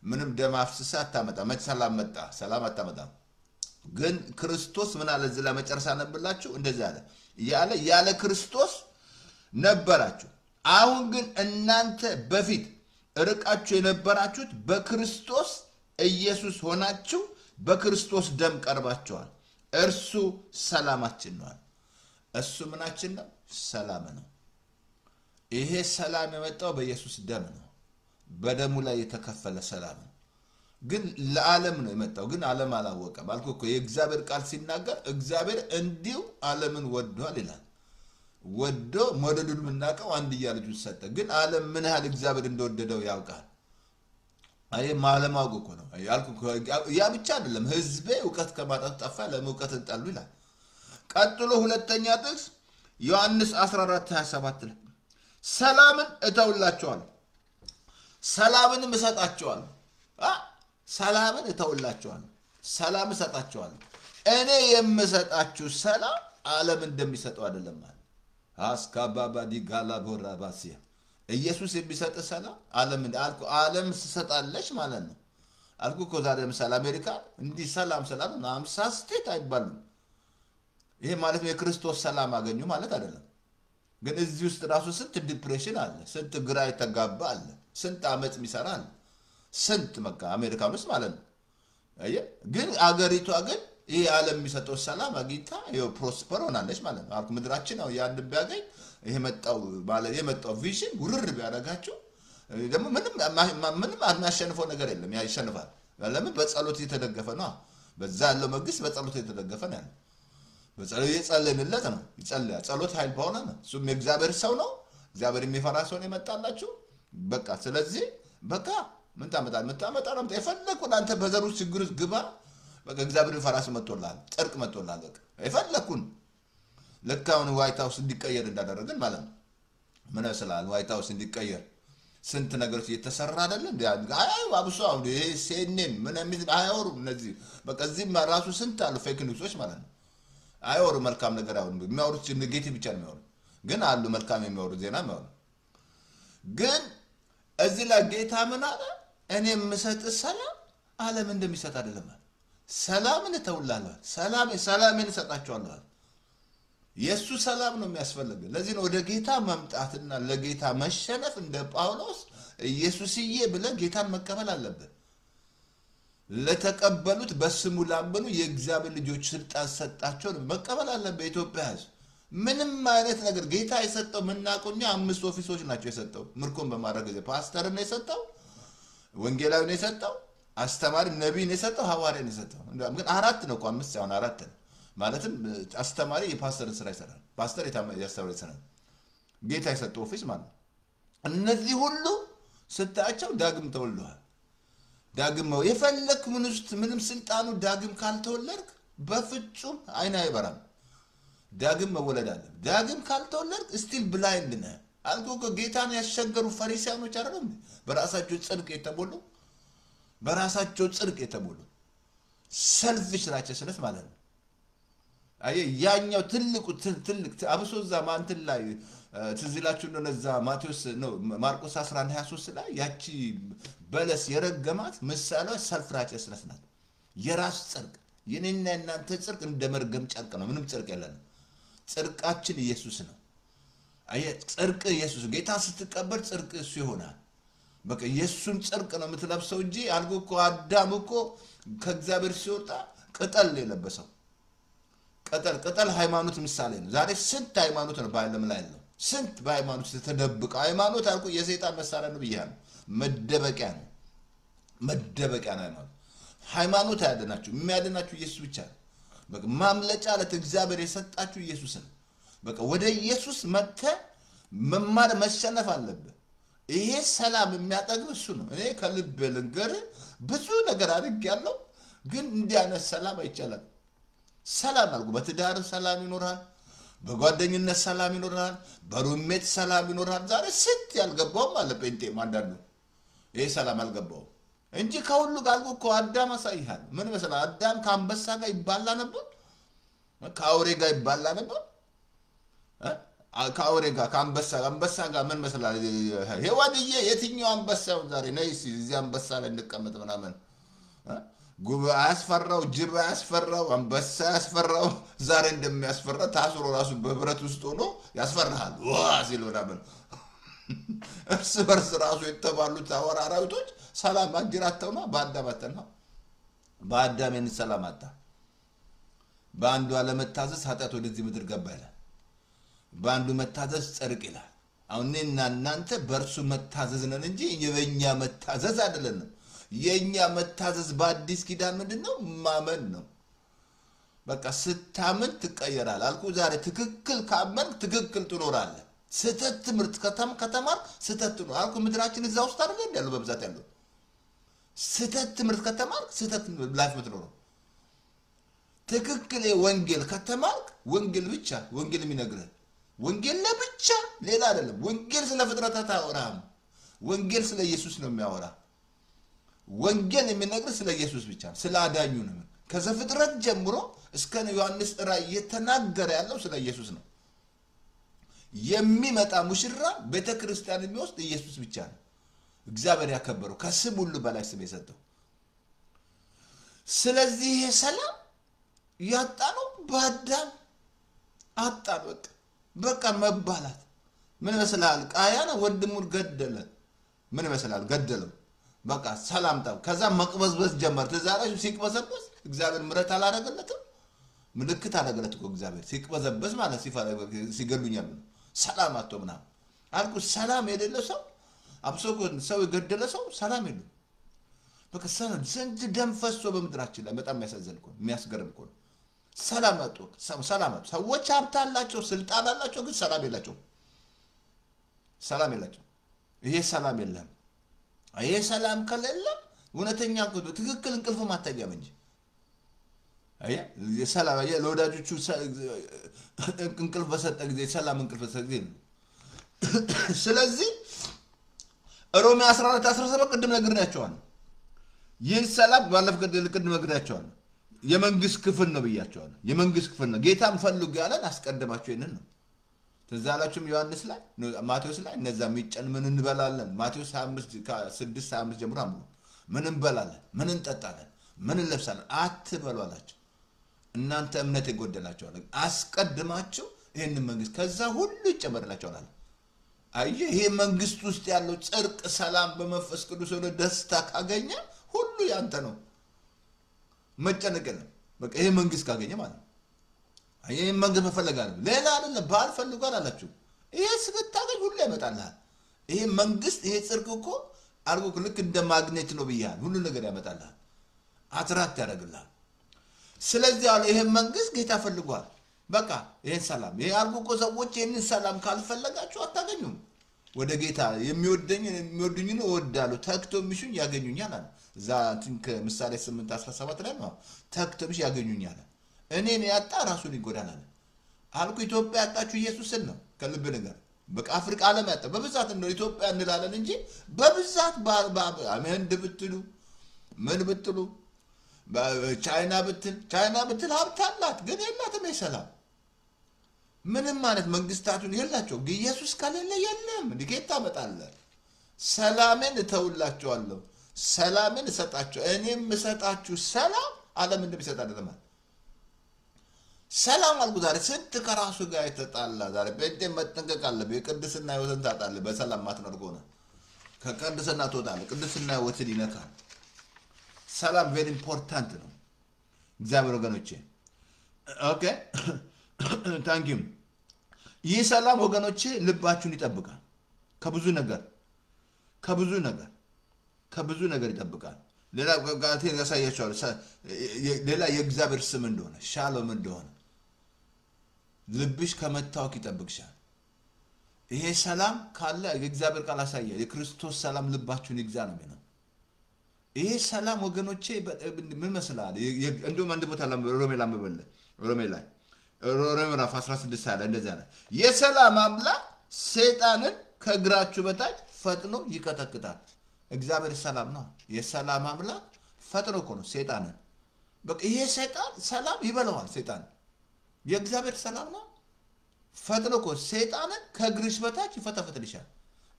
ምንም ደም አፍስሰ አታመጣም። መች ሰላም መጣ? ሰላም አታመጣም። ግን ክርስቶስ ምን አለ? እዚህ ለመጨረሻ ነብላችሁ እንደዛ ያለ ክርስቶስ ነበራችሁ። አሁን ግን እናንተ በፊት ርቃችሁ የነበራችሁት በክርስቶስ ኢየሱስ ሆናችሁ በክርስቶስ ደም ቀርባችኋል። እርሱ ሰላማችን ነው። እሱ ምናችን ነው? ሰላም ነው። ይሄ ሰላም የመጣው በኢየሱስ ደም ነው። በደሙ ላይ የተከፈለ ሰላም ነው። ግን ለዓለም ነው የመጣው። ግን ዓለም አላወቀም። አልኩ እኮ የእግዚአብሔር ቃል ሲናገር እግዚአብሔር እንዲሁ ዓለምን ወዷል ይላል። ወዶ መውደዱን የምናውቀው አንድያ ልጁን ሰጠ። ግን ዓለም ምን ያህል እግዚአብሔር እንደወደደው ያውቃል። አይ ማለማውቁ እኮ ነው። ያ ብቻ አይደለም፣ ህዝቤ ዕውቀት ከማጣት ጠፋ፣ ለእውቀትን ጠሉ ይላል። ቀጥሎ ሁለተኛ ጥቅስ ዮሐንስ 14:27 ላይ ሰላምን እተውላችኋለሁ፣ ሰላምንም እሰጣችኋለሁ። ሰላምን እተውላችኋለሁ፣ ሰላም እሰጣችኋለሁ። እኔ የምሰጣችሁ ሰላም ዓለም እንደሚሰጠው አይደለም ማለት አስካባባዲ ጋላቦራባሲያ ኢየሱስ የሚሰጥ ሰላም ዓለም ትሰጣለች ማለት ነው። አልኩ እኮ ዛሬ ለምሳሌ አሜሪካ እንዲህ ሰላም 50 ስቴት አይባሉም። ይሄ ማለት የክርስቶስ ሰላም አገኙ ማለት አይደለም። ግን እዚህ ውስጥ ራሱ ስንት ዲፕሬሽን አለ፣ ስንት ግራ የተጋባ አለ፣ ስንት አመጽ የሚሰራ አለ፣ ስንት በቃ አሜሪካን ውስጥ ማለት ነው። ግን አገሪቷ ግን ይሄ ዓለም የሚሰጠው ሰላም አግኝታ ይኸው ፕሮስፐር ሆናለች ማለት ነው። አልኩ ምድራችን ነው ያን ቢያገኝ ይሄ የመጣው ቪዥን ውርር ቢያደርጋቸው ደግሞ ምንም የሚያሸንፈው ነገር የለም። ያሸንፋል። ለምን? በጸሎት የተደገፈ ነው። በዛ ያለው መንግስት በጸሎት የተደገፈ ነው ያለው። በጸሎት የጸለይንለት ነው። ይጸልያል። ጸሎት ኃይል በሆነ ነው። እሱም የእግዚአብሔር ሰው ነው። እግዚአብሔር የሚፈራ ሰው ነው የመጣላችሁ። በቃ ስለዚህ በቃ ምን ታመጣ ነው የፈለኩን አንተ በዘሩ ችግር ውስጥ ግባ። በቃ እግዚአብሔር የሚፈራ ሰው መጥቶልሃል። ጽድቅ መጥቶልሃል። በቃ የፈለኩን ልክ አሁን ዋይት ሃውስ እንዲቀየር እንዳደረግን ማለት ነው። ምን ያስላል? ዋይት ሃውስ እንዲቀየር ስንት ነገሮች እየተሰራ አይደል እንዴ? አብሶ አሁን ይሄ ሲኤንኤን ምን አይወሩ እነዚህ በቃ እዚህም ራሱ ስንት አሉ ፌክ ኒውሶች ማለት ነው። አይወሩ መልካም ነገር አሁን የሚያወሩት ኔጌቲቭ ብቻ ነው የሚያወሩ። ግን አሉ መልካም የሚያወሩ ዜና የሚያወሩ። ግን እዚህ ላይ ጌታ ምን አለ? እኔ የምሰጥ ሰላም ዓለም እንደሚሰጥ አይደለም። ሰላምን እተውላለሁ፣ ሰላምን እሰጣቸዋለሁ። የሱ ሰላም ነው የሚያስፈልግ። ለዚህ ነው ወደ ጌታ መምጣትና ለጌታ መሸነፍ እንደ ጳውሎስ ኢየሱስዬ ብለን ጌታን መቀበል አለብን። ለተቀበሉት በስሙ ላመኑ የእግዚአብሔር ልጆች ስልጣን ሰጣቸው መቀበል አለብን። በኢትዮጵያ ሕዝብ ምንም አይነት ነገር ጌታ የሰጠው ምናቆኛ 5 ኦፊሶች ናቸው የሰጠው። ምርኮን በማድረግ ጊዜ ፓስተር ነው የሰጠው፣ ወንጌላዊ ነው የሰጠው፣ አስተማሪ ነብይ ነው የሰጠው፣ ሐዋርያ ነው የሰጠው። ግን 4 ነው እኮ 5 ሳይሆን 4 ነው። ማለትም አስተማሪ የፓስተር ስራ ይሰራል፣ ፓስተር ያስተምራል ይሰራል። ጌታ የሰጠው ኦፊስ ማለት እነዚህ ሁሉ ስታያቸው ዳግም ተወልደዋል። ዳግም የፈለክ ምንም ስልጣኑ ዳግም ካልተወለድክ በፍጹም አይና አይበራም። ዳግም መወለድ አለ። ዳግም ካልተወለድክ ስቲል ብላይንድ ነህ። አልኩ እኮ ጌታን ያሸገሩ ፈሪሳውያን አይደለም በራሳቸው ጽድቅ የተሞሉ ሰልፊሽ ራቸስነት ማለት ነው። አየ ያኛው ትልቅ አብሶ እዛ ማንተን ላይ ትዝላችሁ እንደነዛ ማቴዎስ ነው ማርቆስ 11:23 ላይ ያቺ በለስ የረገማት ምሳሌ ሰልፍ ራቸስነት ናት። የራስ ጽድቅ የኔና እናንተ ጽድቅ እንደ መርገም ጨርቅ ነው። ምንም ጽድቅ የለንም። ጽድቃችን ኢየሱስ ነው። አየ ጽድቅ ኢየሱስ ጌታ ስትቀበል ጽድቅ እሱ ይሆናል በቃ ኢየሱስን ጽድቅ ነው የምትለብሰው እንጂ አልጎ እኮ አዳም እኮ ከእግዚአብሔር ሲወጣ ቅጠል የለበሰው ቅጠል ሃይማኖት ምሳሌ ነው ዛሬ ስንት ሃይማኖት ነው በዓለም ላይ ያለው ስንት በሃይማኖት ተደብቀ ሃይማኖት አልኩ የሰይጣን መሳሪያ ነው ብያለሁ መደበቂያ ነው ሃይማኖት ያደናችሁ የሚያደናችሁ ኢየሱስ ብቻ ነው በቃ ማምለጫ ለእግዚአብሔር የሰጣችሁ ኢየሱስ ነው በቃ ወደ ኢየሱስ መጥተ መማር መሸነፍ አለበት ይሄ ሰላም የሚያጠግብ እሱ ነው እኔ ከልብ ልንገር ብዙ ነገር አድርጌያለሁ ግን እንዲያነስ ሰላም አይቻልም ሰላም አልኩ በትዳር ሰላም ይኖራል በጓደኝነት ሰላም ይኖራል በሩሜት ሰላም ይኖራል ዛሬ ስንት ያልገባው ማለት ጴንጤ ማንዳሉ ይሄ ሰላም አልገባው እንጂ ከሁሉ ጋር እኮ አዳም አሳይሃል ምን መሰለህ አዳም ከአንበሳ ጋር ይባላ ነበር ከአውሬ ጋር ይባላ ነበር ከአውሬ ጋር ከአንበሳ ጋር ምን መሰለህ ሔዋንዬ የትኛው አንበሳ ዛሬ ነይስ እዚህ አንበሳ ላይ እንቀመጥ ምናምን ጉባ አስፈራው ጅብ አስፈራው አንበሳ አስፈራው ዛሬ እንደሚያስፈራ ታስሮ ራሱ በብረት ውስጥ ሆኖ ያስፈራሃል ዋ ሲል ምናምን እርስ በርስ ራሱ የተባሉት አራዊቶች ሰላም አጅራተውና በአዳም ሰላም አጣ በአንዱ አለመታዘዝ ኃጢአት ወደዚህ ምድር ገባ ይላል በአንዱ መታዘዝ ጽድቅ ይላል አሁን እኔና እናንተ በእርሱ መታዘዝ ነን እንጂ የኛ መታዘዝ አይደለም የኛ መታዘዝ በአዲስ ኪዳን ምንድነው ማመን ነው በቃ ስታመን ትቀየራል አልኩ ዛሬ ትክክል ካመን ትክክል ትኖራለህ ስተት ትምርት ከተማር ስተት ነው አልኩ ምድራችን እዛ ውስጥ አይደል ያለው በብዛት ያለው ስተት ትምርት ከተማር ስተት ላይፍ ምትኖረው ትክክል ወንጌል ከተማር ወንጌል ብቻ ወንጌል የሚነግርህ ወንጌል ለብቻ ሌላ አይደለም ወንጌል ስለ ፍጥረታት አወራም ወንጌል ስለ ኢየሱስ ነው የሚያወራ ወንጌል የሚነግር ስለ ኢየሱስ ብቻ ስለ አዳኙ ነው ከዘፍጥረት ጀምሮ እስከ ዮሐንስ ራእይ የተናገረ ያለው ስለ ኢየሱስ ነው የሚመጣ ሙሽራ ቤተክርስቲያን የሚወስድ ኢየሱስ ብቻ ነው እግዚአብሔር ያከበረው ከስም ሁሉ በላይ ስም የሰጠው ስለዚህ ሰላም ያጣነው በአዳም አጣነው በቃ መባላት ምን መስላል ቃያና ወንድሙን ገደለ ምን መስላል ገደለው በቃ ሰላም ታው ከዛ መቅበዝበዝ ጀመር ተዛራሽ ሲቅበዘበዝ እግዚአብሔር ምረት አላረገለትም ምልክት አደረገለት እኮ እግዚአብሔር ሲቅበዘበዝ ማለት ሲገሉኛል ሰላም አጥቶምና አልኩ ሰላም የሌለ ሰው አብሶኮ ሰው የገደለ ሰው ሰላም የለው በቃ ሰላም ስንት ደም ፈሶ በመድራችን ላይ በጣም ያሳዘን እኮ የሚያስገርም እኮ ሰላም አጥቶ ሰላም ሰዎች ሀብት አላቸው ስልጣን አላቸው ግን ሰላም የላቸው ይሄ ሰላም የለም ይሄ ሰላም ከሌለ እውነተኛ ትክክል እንቅልፍ ማታገም እንጂ አያ የሰላም ለወዳጆቹ እንቅልፍ በሰጠ ጊዜ ሰላም እንቅልፍ በሰጠ ጊዜ ስለዚህ ሮሜ 14:17 ቅድም ነግሬያቸዋለሁ ይህ ሰላም ባለፈው ቅድም ነግሬያቸዋለሁ የመንግስት ክፍል ነው ብያቸዋለሁ የመንግስት ክፍል ነው ጌታም ፈልጉ ያለን አስቀድማቸው ይሄንን ነው ተዛላችሁም ዮሐንስ ላይ ማቴዎስ ላይ እነዛ ሚጨን ምን እንበላለን ማቴዎስ 5:6-5 ጀምሮ አምኑ ምን እንበላለን ምን እንጠጣለን ምን እንለብሳለን አትበሉ አላቸው እናንተ እምነት ይጎደላችሁ አለ አስቀድማችሁ ይሄንን መንግስት ከዛ ሁሉ ይጨመርላችኋል አየ ይሄ መንግስት ውስጥ ያለው ጽድቅ ሰላም በመንፈስ ቅዱስ ወደ ደስታ ካገኘ ሁሉ ያንተ ነው መጨነቅ ነው በቃ ይሄ መንግስት ካገኘ ማለት ይሄ መንግስት መፈለጋል ሌላ አይደለም ባል ፈልጓል አላችሁ ይሄ ስግታገኝ ሁሉ ያመጣልሃል ይሄ መንግስት ይሄ ጽድቅ እኮ አልጎ ልክ እንደ ማግኔት ነው ብያል ሁሉ ነገር ያመጣልሃል አትራክት ያደርግልሃል ስለዚህ አለ ይሄ መንግስት ጌታ ፈልጓል በቃ ይሄን ሰላም ይሄ አልጎ እኮ ሰዎች ይሄን ሰላም ካልፈለጋችሁ አታገኙም ወደ ጌታ የሚወዱኝ ነው ወዳለው ተክቶ ምሽኝ ያገኙኛል አለ እዛ እንትን ምሳሌ 8:17 ላይ ነው ተክቶ ምሽ ያገኙኛል እኔን ያጣ ራሱን ይጎዳናል አልኩ ኢትዮጵያ ያጣችሁ ኢየሱስን ነው ከልብ ነገር በቃ አፍሪካ ዓለም ያጣ በብዛት ነው ኢትዮጵያ እንላለን እንጂ በብዛት ህንድ ብትሉ ምን ብትሉ ቻይና ብትል ሀብት አላት ግን የላትም ሰላም ምንም ማለት መንግስታቱን የላቸው ኢየሱስ ከሌለ የለም ጌታ መጣለ ሰላምን ተውላችኋለሁ ሰላምን እሰጣችሁ እኔም እሰጣችሁ ሰላም ዓለም እንደሚሰጥ አይደለም ሰላም አልኩ ዛሬ ስንት ከራሱ ጋር የተጣላ ዛሬ በእንተ መጠንቀቅ አለብህ የቅድስና ህይወትን ታጣለህ በሰላም ማትኖር ከሆነ ከቅድስና ትወጣለህ ቅድስና ህይወትን ይነካል ሰላም very important ነው እግዚአብሔር ወገኖቼ ኦኬ ታንክ ዩ ይህ ሰላም ወገኖቼ ልባችሁን ይጠብቃል ከብዙ ነገር ይጠብቃል ሌላ ጋቴን ያሳያችኋል ሌላ የእግዚአብሔር ስም እንደሆነ ሻሎም እንደሆነ ልብሽ ከመታወክ ይጠብቅሻል ይሄ ሰላም ካለ የእግዚአብሔር ቃል ያሳያል የክርስቶስ ሰላም ልባችሁን ይግዛ ነው የሚለው ይሄ ሰላም ወገኖቼ ምን መስላል እንደውም አንድ ቦታ ሮሜ ላይ 16 አለ እንደዛ ነው የሰላም አምላክ ሰይጣንን ከእግራችሁ በታች ፈጥኖ ይቀጠቅጣል እግዚአብሔር ሰላም ነው የሰላም አምላክ ፈጥኖ እኮ ነው ሰይጣንን በቃ ይሄ ሰይጣን ሰላም ይበላዋል ሰይጣን የእግዚአብሔር ሰላም ነው ፈጥኖ እኮ ሰይጣንን ከእግርሽ በታች ይፈተፍትልሻል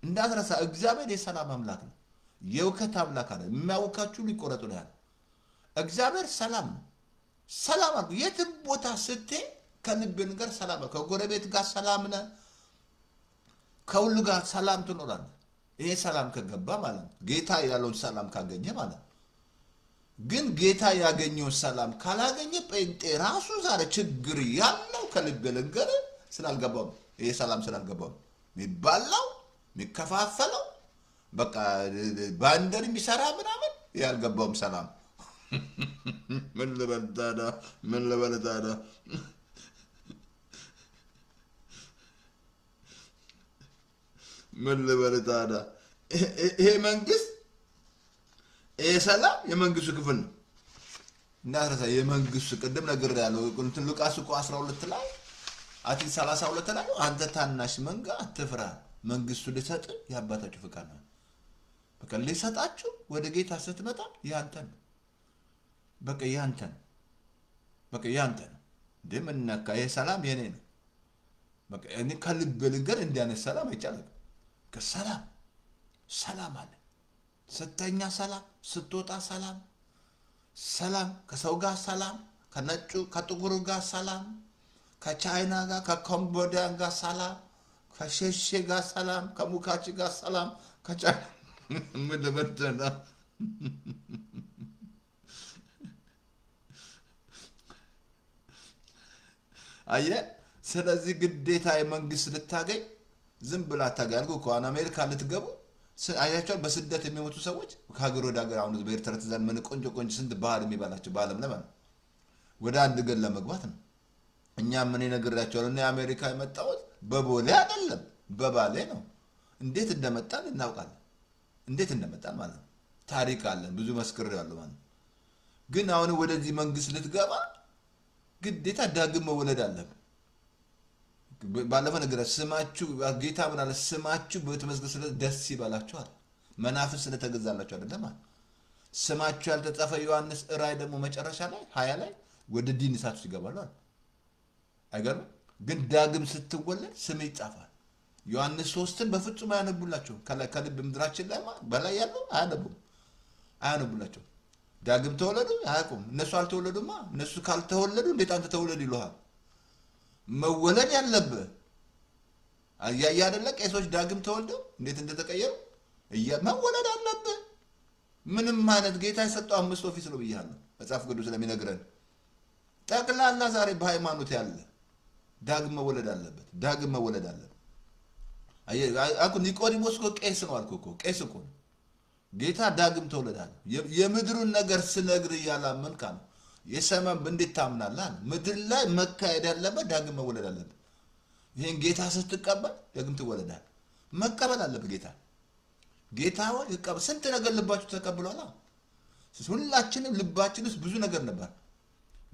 እንዳትረሳ እግዚአብሔር የሰላም አምላክ ነው የውከት አምላክ አይደለም የሚያውካችሁ ሊቆረጡ ነው እግዚአብሔር ሰላም ነው ሰላም አልኩ የትም ቦታ ስትሄድ ከልብን ጋር ሰላም ከጎረቤት ጋር ሰላም ነህ ከሁሉ ጋር ሰላም ትኖራለህ ይሄ ሰላም ከገባ ማለት ጌታ ያለውን ሰላም ካገኘ ማለት ግን ጌታ ያገኘው ሰላም ካላገኘ ጴንጤ ራሱ ዛሬ ችግር ያለው ከልብ ለንገር ስላልገባው ይሄ ሰላም ስላልገባው የሚባላው የሚከፋፈለው በቃ ባንደር የሚሰራ ምናምን ያልገባውም ሰላም ምን ልበልታዳ ይሄ መንግስት ይሄ ሰላም የመንግስቱ ክፍል ነው እናረሳ የመንግስቱ ቅድም ነገር ያለው እንትን ሉቃስ 12 ላይ አቲ 32 ላይ አንተ ታናሽ መንጋ አትፍራ መንግስቱ ሊሰጥ ያባታችሁ ፍቃድ ነው በቃ ሊሰጣችሁ ወደ ጌታ ስትመጣ ያንተ ነው በቃ ያንተ ነው ደምናካ የሰላም የኔ ነው በቃ እኔ ከልብ ልንገር እንዲያነስ ሰላም አይቻልም ሰላም አለ ስተኛ ሰላም ስትወጣ ሰላም ከሰው ጋር ሰላም ከነጩ ከጥቁሩ ጋር ሰላም ከቻይና ጋር ከካምቦዲያ ጋር ሰላም ከሸሼ ጋር ሰላም ከሙካቺ ጋር ሰላም ከቻይና ምን ለበተና አየ ስለዚህ ግዴታ የመንግስት ልታገኝ ዝም ብላ ታጋልጉ ኮአን አሜሪካ ልትገቡ አያቸው በስደት የሚሞቱ ሰዎች ከሀገር ወደ ሀገር አሁን በኤርትራ ተዛን ምን ቆንጆ ስንት ባህር የሚባላቸው በአለም ለማን ወደ አንድ ገል ለመግባት ነው እኛ ምን ይነግራቸው እና አሜሪካ የመጣው በቦሌ አይደለም በባሌ ነው እንዴት እንደመጣን እናውቃለን እንዴት እንደመጣን ማለት ታሪክ አለን ብዙ መስክር ያለው ማለት ግን አሁን ወደዚህ መንግስት ልትገባ ግዴታ ዳግም መወለድ አለበት ባለፈ ነገር ስማችሁ ጌታ ምን አለ ስማችሁ በተመስገን ስለ ደስ ይባላችኋል መናፍስ ስለተገዛላችሁ አይደለም ስማችሁ ያልተጻፈ ዮሐንስ ራይ ደግሞ መጨረሻ ላይ 20 ላይ ወደ ዲን ሳትሱ ይገባሉ አይገርም ግን ዳግም ስትወለድ ስም ይጻፋል ዮሐንስ 3ን በፍጹም አያነቡላችሁ ከልብ ምድራችን ላይ በላይ ያለው አያነቡላችሁ ዳግም ተወለዱ አያውቁም እነሱ አልተወለዱማ እነሱ ካልተወለዱ እንዴት አንተ ተወለድ ይሉሃል መወለድ ያለበት አይደለ ቄሶች ዳግም ተወልደው እንዴት እንደተቀየሩ መወለድ አለበት ምንም ማለት ጌታ የሰጠው 5 ኦፊስ ነው ብያለሁ መጽሐፍ ቅዱስ ስለሚነግረን ጠቅላላ ዛሬ በሃይማኖት ያለ ዳግም መወለድ አለበት አኩ ኒቆዲሞስ እኮ ቄስ ነው አልኩ እኮ ቄስ እኮ ጌታ ዳግም ተወለዳል የምድሩን ነገር ስነግር ያላመንካ ነው የሰማን እንዴት ታምናለህ ምድር ላይ መካሄድ ያለበት ዳግም መወለድ አለበት ይሄን ጌታ ስትቀበል ዳግም ትወለዳለህ መቀበል አለበት ጌታው ይቀበል ስንት ነገር ልባችሁ ተቀብሏል ሁላችንም ልባችን ውስጥ ብዙ ነገር ነበር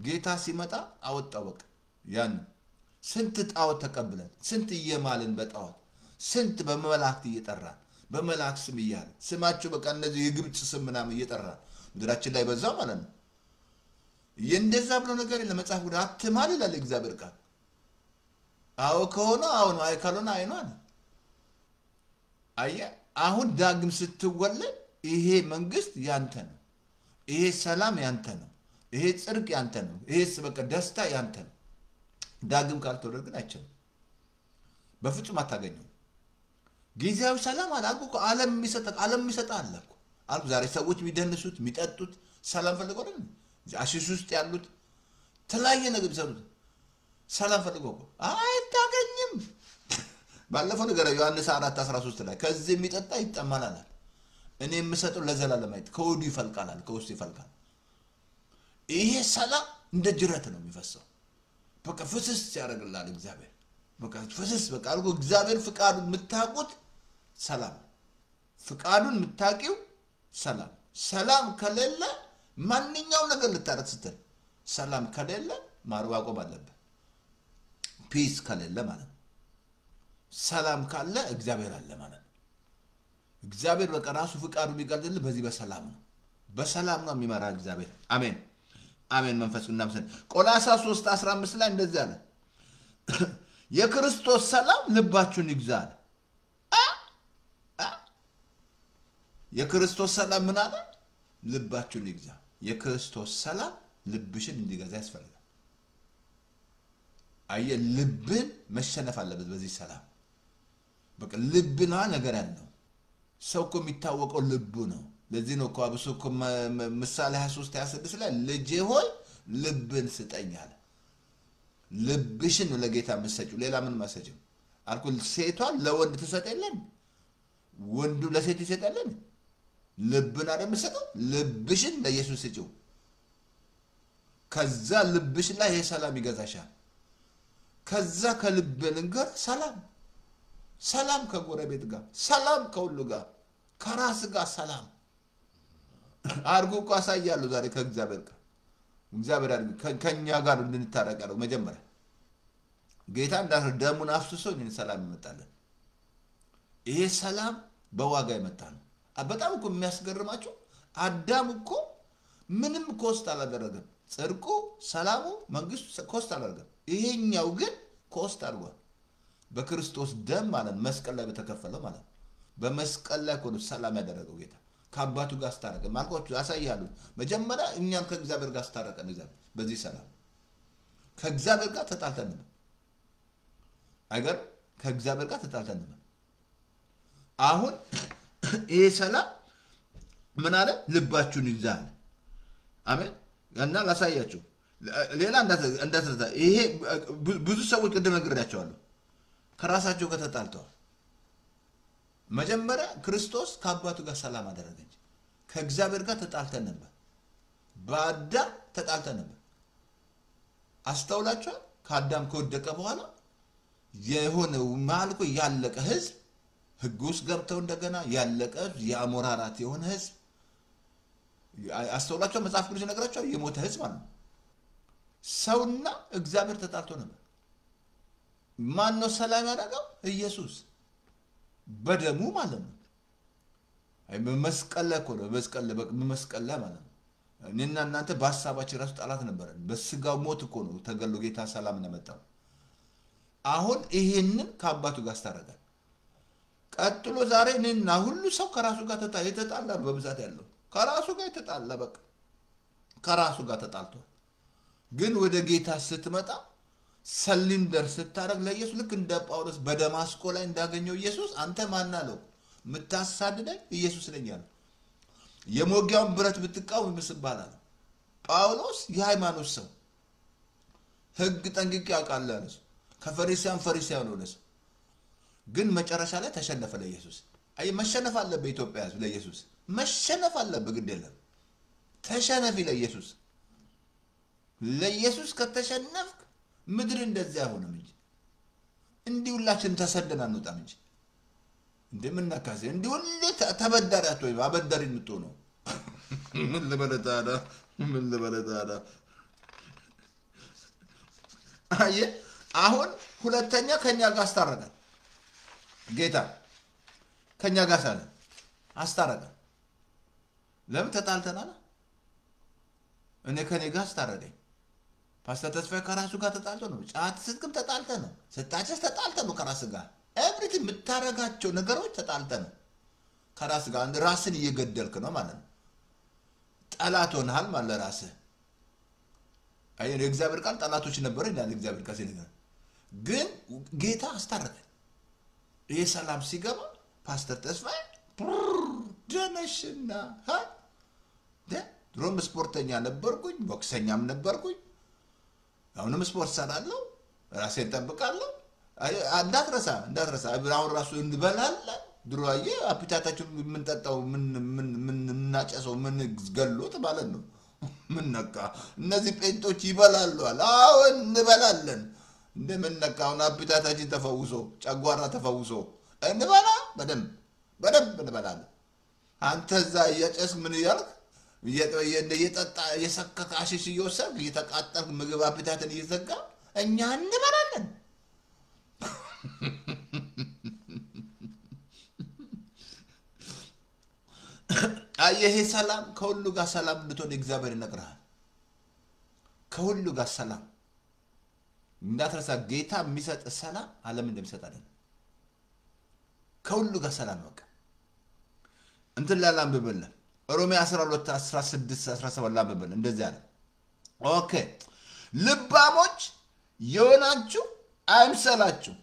ጌታ ሲመጣ አወጣው በቃ ያን ስንት ጣዖት ተቀብለን ስንት እየማልን በጣዖት ስንት በመላእክት እየጠራን በመላእክት ስም ይያል ስማችሁ በቃ እነዚህ የግብጽ ስም ምናምን እየጠራን ምድራችን ላይ በዛ ማለት ነው የእንደዛ ብሎ ነገር ለመጻፍ ጉዳ አትማል ይላል እግዚአብሔር ቃል አው ከሆነ አሁን አይ ካልሆነ አይኗል አየ አሁን ዳግም ስትወለድ ይሄ መንግስት ያንተ ነው ይሄ ሰላም ያንተ ነው ይሄ ጽድቅ ያንተ ነው ይሄ በቃ ደስታ ያንተ ነው ዳግም ካልተወለደ ግን አይችልም። በፍጹም አታገኘው። ጊዜያዊ ሰላም አላልኩ እኮ ዓለም የሚሰጥ አለ እኮ አልኩ። ዛሬ ሰዎች የሚደንሱት የሚጠጡት ሰላም ፈልገው አይደል? አሽሽ ውስጥ ያሉት ተለያየ ነገር ቢሰሩት ሰላም ፈልገው እኮ አይታገኝም። ባለፈው ነገር ዮሐንስ 4:13 ላይ ከዚህ የሚጠጣ ይጠማናል፣ እኔ የምሰጠው ለዘላለም አይጥ ከወዱ ይፈልቃል፣ ከውስጥ ይፈልቃል። ይሄ ሰላም እንደ ጅረት ነው የሚፈሰው። በቃ ፍስስ ያደርግላል እግዚአብሔር። በቃ ፍስስ በቃ አልኩ። እግዚአብሔር ፍቃዱን የምታውቁት ሰላም፣ ፍቃዱን የምታውቂው ሰላም። ሰላም ከሌለ ማንኛውም ነገር ልታረግ ስትል ሰላም ከሌለ ማርባቆም አለበት። ፒስ ከሌለ ማለት ነው። ሰላም ካለ እግዚአብሔር አለ ማለት ነው። እግዚአብሔር በቃ ራሱ ፍቃዱ የሚገልጽልህ በዚህ በሰላም ነው። በሰላም ነው የሚመራ እግዚአብሔር። አሜን አሜን። መንፈስ እናምሰን። ቆላስይስ 3:15 ላይ እንደዚህ አለ፣ የክርስቶስ ሰላም ልባችሁን ይግዛል። የክርስቶስ ሰላም ምን አለ? ልባችሁን ይግዛ። የክርስቶስ ሰላም ልብሽን እንዲገዛ ያስፈልጋል። አየ ልብን መሸነፍ አለበት በዚህ ሰላም። በቃ ልብና ነገር ያለው ሰው እኮ የሚታወቀው ልቡ ነው። ለዚህ ነው እኮ አብሶ እኮ ምሳሌ 23:26 ላይ ልጄ ሆይ ልብን ስጠኝ አለ። ልብሽን ለጌታ መስጠው ሌላ ምን ማሰጭም አልኩ። ሴቷ ለወንድ ትሰጥ የለን? ወንዱ ለሴት ይሰጣልን? ልብን አይደል መስጠው? ልብሽን ለኢየሱስ ስጪው። ከዛ ልብሽ ላይ ይሄ ሰላም ይገዛሻል። ከዛ ከልብን ጋር ሰላም ከጎረቤት ጋር ሰላም ከሁሉ ጋር ከራስ ጋር ሰላም አርጉ እኮ አሳያለሁ ዛሬ ከእግዚአብሔር ጋር። እግዚአብሔር ከኛ ጋር እንድንታረቀው መጀመሪያ ጌታ እንዳለ ደሙን አፍስሶ ሰላም ይመጣልን። ይሄ ሰላም በዋጋ ይመጣ ነው። በጣም እኮ የሚያስገርማችሁ አዳም እኮ ምንም ኮስት አላደረገም። ጽድቁ፣ ሰላሙ፣ መንግስቱ ኮስት አላደረገም። ይሄኛው ግን ኮስት አድርጓል። በክርስቶስ ደም ማለት መስቀል ላይ በተከፈለው ማለት በመስቀል ላይ እኮ ሰላም ያደረገው ጌታ ከአባቱ ጋር አስታረቀ። ማልኮቹ ያሳያሉ። መጀመሪያ እኛን ከእግዚአብሔር ጋር አስታረቀን። እግዚአብሔር በዚህ ሰላም ከእግዚአብሔር ጋር ተጣልተን ነው አይገር? ከእግዚአብሔር ጋር ተጣልተን ነው። አሁን ይሄ ሰላም ምን አለ? ልባችሁን ይዛል። አሜን። እና ላሳያችሁ ሌላ እንዳትረታ። ይሄ ብዙ ሰዎች ቅድም ነግሬያቸዋለሁ ከራሳቸው ጋር ተጣልተዋል። መጀመሪያ ክርስቶስ ከአባቱ ጋር ሰላም አደረገ እንጂ ከእግዚአብሔር ጋር ተጣልተን ነበር። በአዳም ተጣልተን ነበር። አስተውላችኋል? ከአዳም ከወደቀ በኋላ የሆነው ማልኮ ያለቀ ህዝብ ህግ ውስጥ ገብተው እንደገና ያለቀ የአሞራራት የሆነ ህዝብ አስተውላችኋል? መጽሐፍ ቅዱስ ይነግራችኋል። የሞተ ህዝብ ማለት ነው። ሰውና እግዚአብሔር ተጣልቶ ነበር። ማን ነው ሰላም ያደረገው? ኢየሱስ በደሙ ማለት ነው። አይ በመስቀል ላይ እኮ ነው። በመስቀል ላይ ማለት ነው። እኔና እናንተ በሐሳባችን ራሱ ጠላት ነበረን። በስጋው ሞት እኮ ነው ተገሎ ጌታ ሰላም ያመጣው። አሁን ይሄንን ከአባቱ ጋር አስታረቀ። ቀጥሎ ዛሬ እኔና ሁሉ ሰው ከራሱ ጋር የተጣላ በብዛት ያለው ከራሱ ጋር የተጣላ በቃ ከራሱ ጋር ተጣልቶ ግን ወደ ጌታ ስትመጣ ሰሊንደር ስታረግ ለኢየሱስ ልክ እንደ ጳውሎስ በደማስቆ ላይ እንዳገኘው ኢየሱስ አንተ ማን አለው? የምታሳድደኝ ኢየሱስ ነኝ አለ። የሞጊያውን ብረት ብትቃወም ይመስልባል። ጳውሎስ የሃይማኖት ሰው ህግ ጠንቅቄ አውቃለሁ አለ። ከፈሪሳውያን ሆነ። ግን መጨረሻ ላይ ተሸነፈ ለኢየሱስ። አይ መሸነፍ አለ በኢትዮጵያ ህዝብ ለኢየሱስ መሸነፍ አለ። በግድ የለም ተሸነፊ ለኢየሱስ። ለኢየሱስ ከተሸነፍክ ምድር እንደዚህ አይሆንም እንጂ እንዲህ ሁላችንም ተሰደን አንወጣም እንጂ እንደምናካዘ እንዲህ ሁሌ ተበዳሪ አትወይ አበዳሪ የምትሆነው ምን ልበለታዳ አየ። አሁን ሁለተኛ ከኛ ጋር አስታረቀን ጌታ። ከኛ ጋር ሳለ አስታረቀን። ለምን ተጣልተናል? እኔ ከኔ ጋር አስታረቀኝ። ፓስተር ተስፋዬ ከራሱ ጋር ተጣልቶ ነው። ጫት ስትቅም ተጣልተ ነው። ስታጨስ ተጣልተ ነው ከራስ ጋር። ኤቭሪቲንግ የምታረጋቸው ነገሮች ተጣልተ ነው ከራስ ጋር። አንድ ራስን እየገደልክ ነው ማለት ነው። ጠላት ሆነሃል ማለት ራስህ አይ የእግዚአብሔር ቃል ጠላቶች ነበሩ ይላል እግዚአብሔር ቃል ሲነገር ግን ጌታ አስታረቀ ይሄ ሰላም ሲገባ ፓስተር ተስፋዬ ደነሽና ድሮም ስፖርተኛ ነበርኩኝ ቦክሰኛም ነበርኩኝ አሁንም ስፖርት ሰራለሁ ራሴን ጠብቃለሁ እንዳትረሳ አሁን ራሱ እንበላለን ድሮዬ አፒታታችን የምንጠጣው ምን እናጨሰው ምን ገሎት ማለት ነው ምን ነካ እነዚህ ጴንጦች ይበላሉ አዎ እንበላለን እንደምንነካውና አፒታታችን ተፈውሶ ጨጓራ ተፈውሶ እንበላ በደንብ እንበላለን አንተ እዛ እያጨስ ምን ይያልክ እየጠጣ የሰከካ አሽሽ እየወሰድክ እየተቃጠልክ ምግብ አፒታትን እየዘጋ እኛ እንበላለን አየህ ሰላም ከሁሉ ጋር ሰላም እንድትሆን እግዚአብሔር ይነግራል ከሁሉ ጋር ሰላም እንዳትረሳ ጌታ የሚሰጥ ሰላም ዓለም እንደሚሰጥ አይደለም ከሁሉ ጋር ሰላም ነው እንትን ላላምብበለ ሮሜ 12 16 17 ላምብበለ እንደዚህ አለ ኦኬ ልባሞች የሆናችሁ አይምሰላችሁ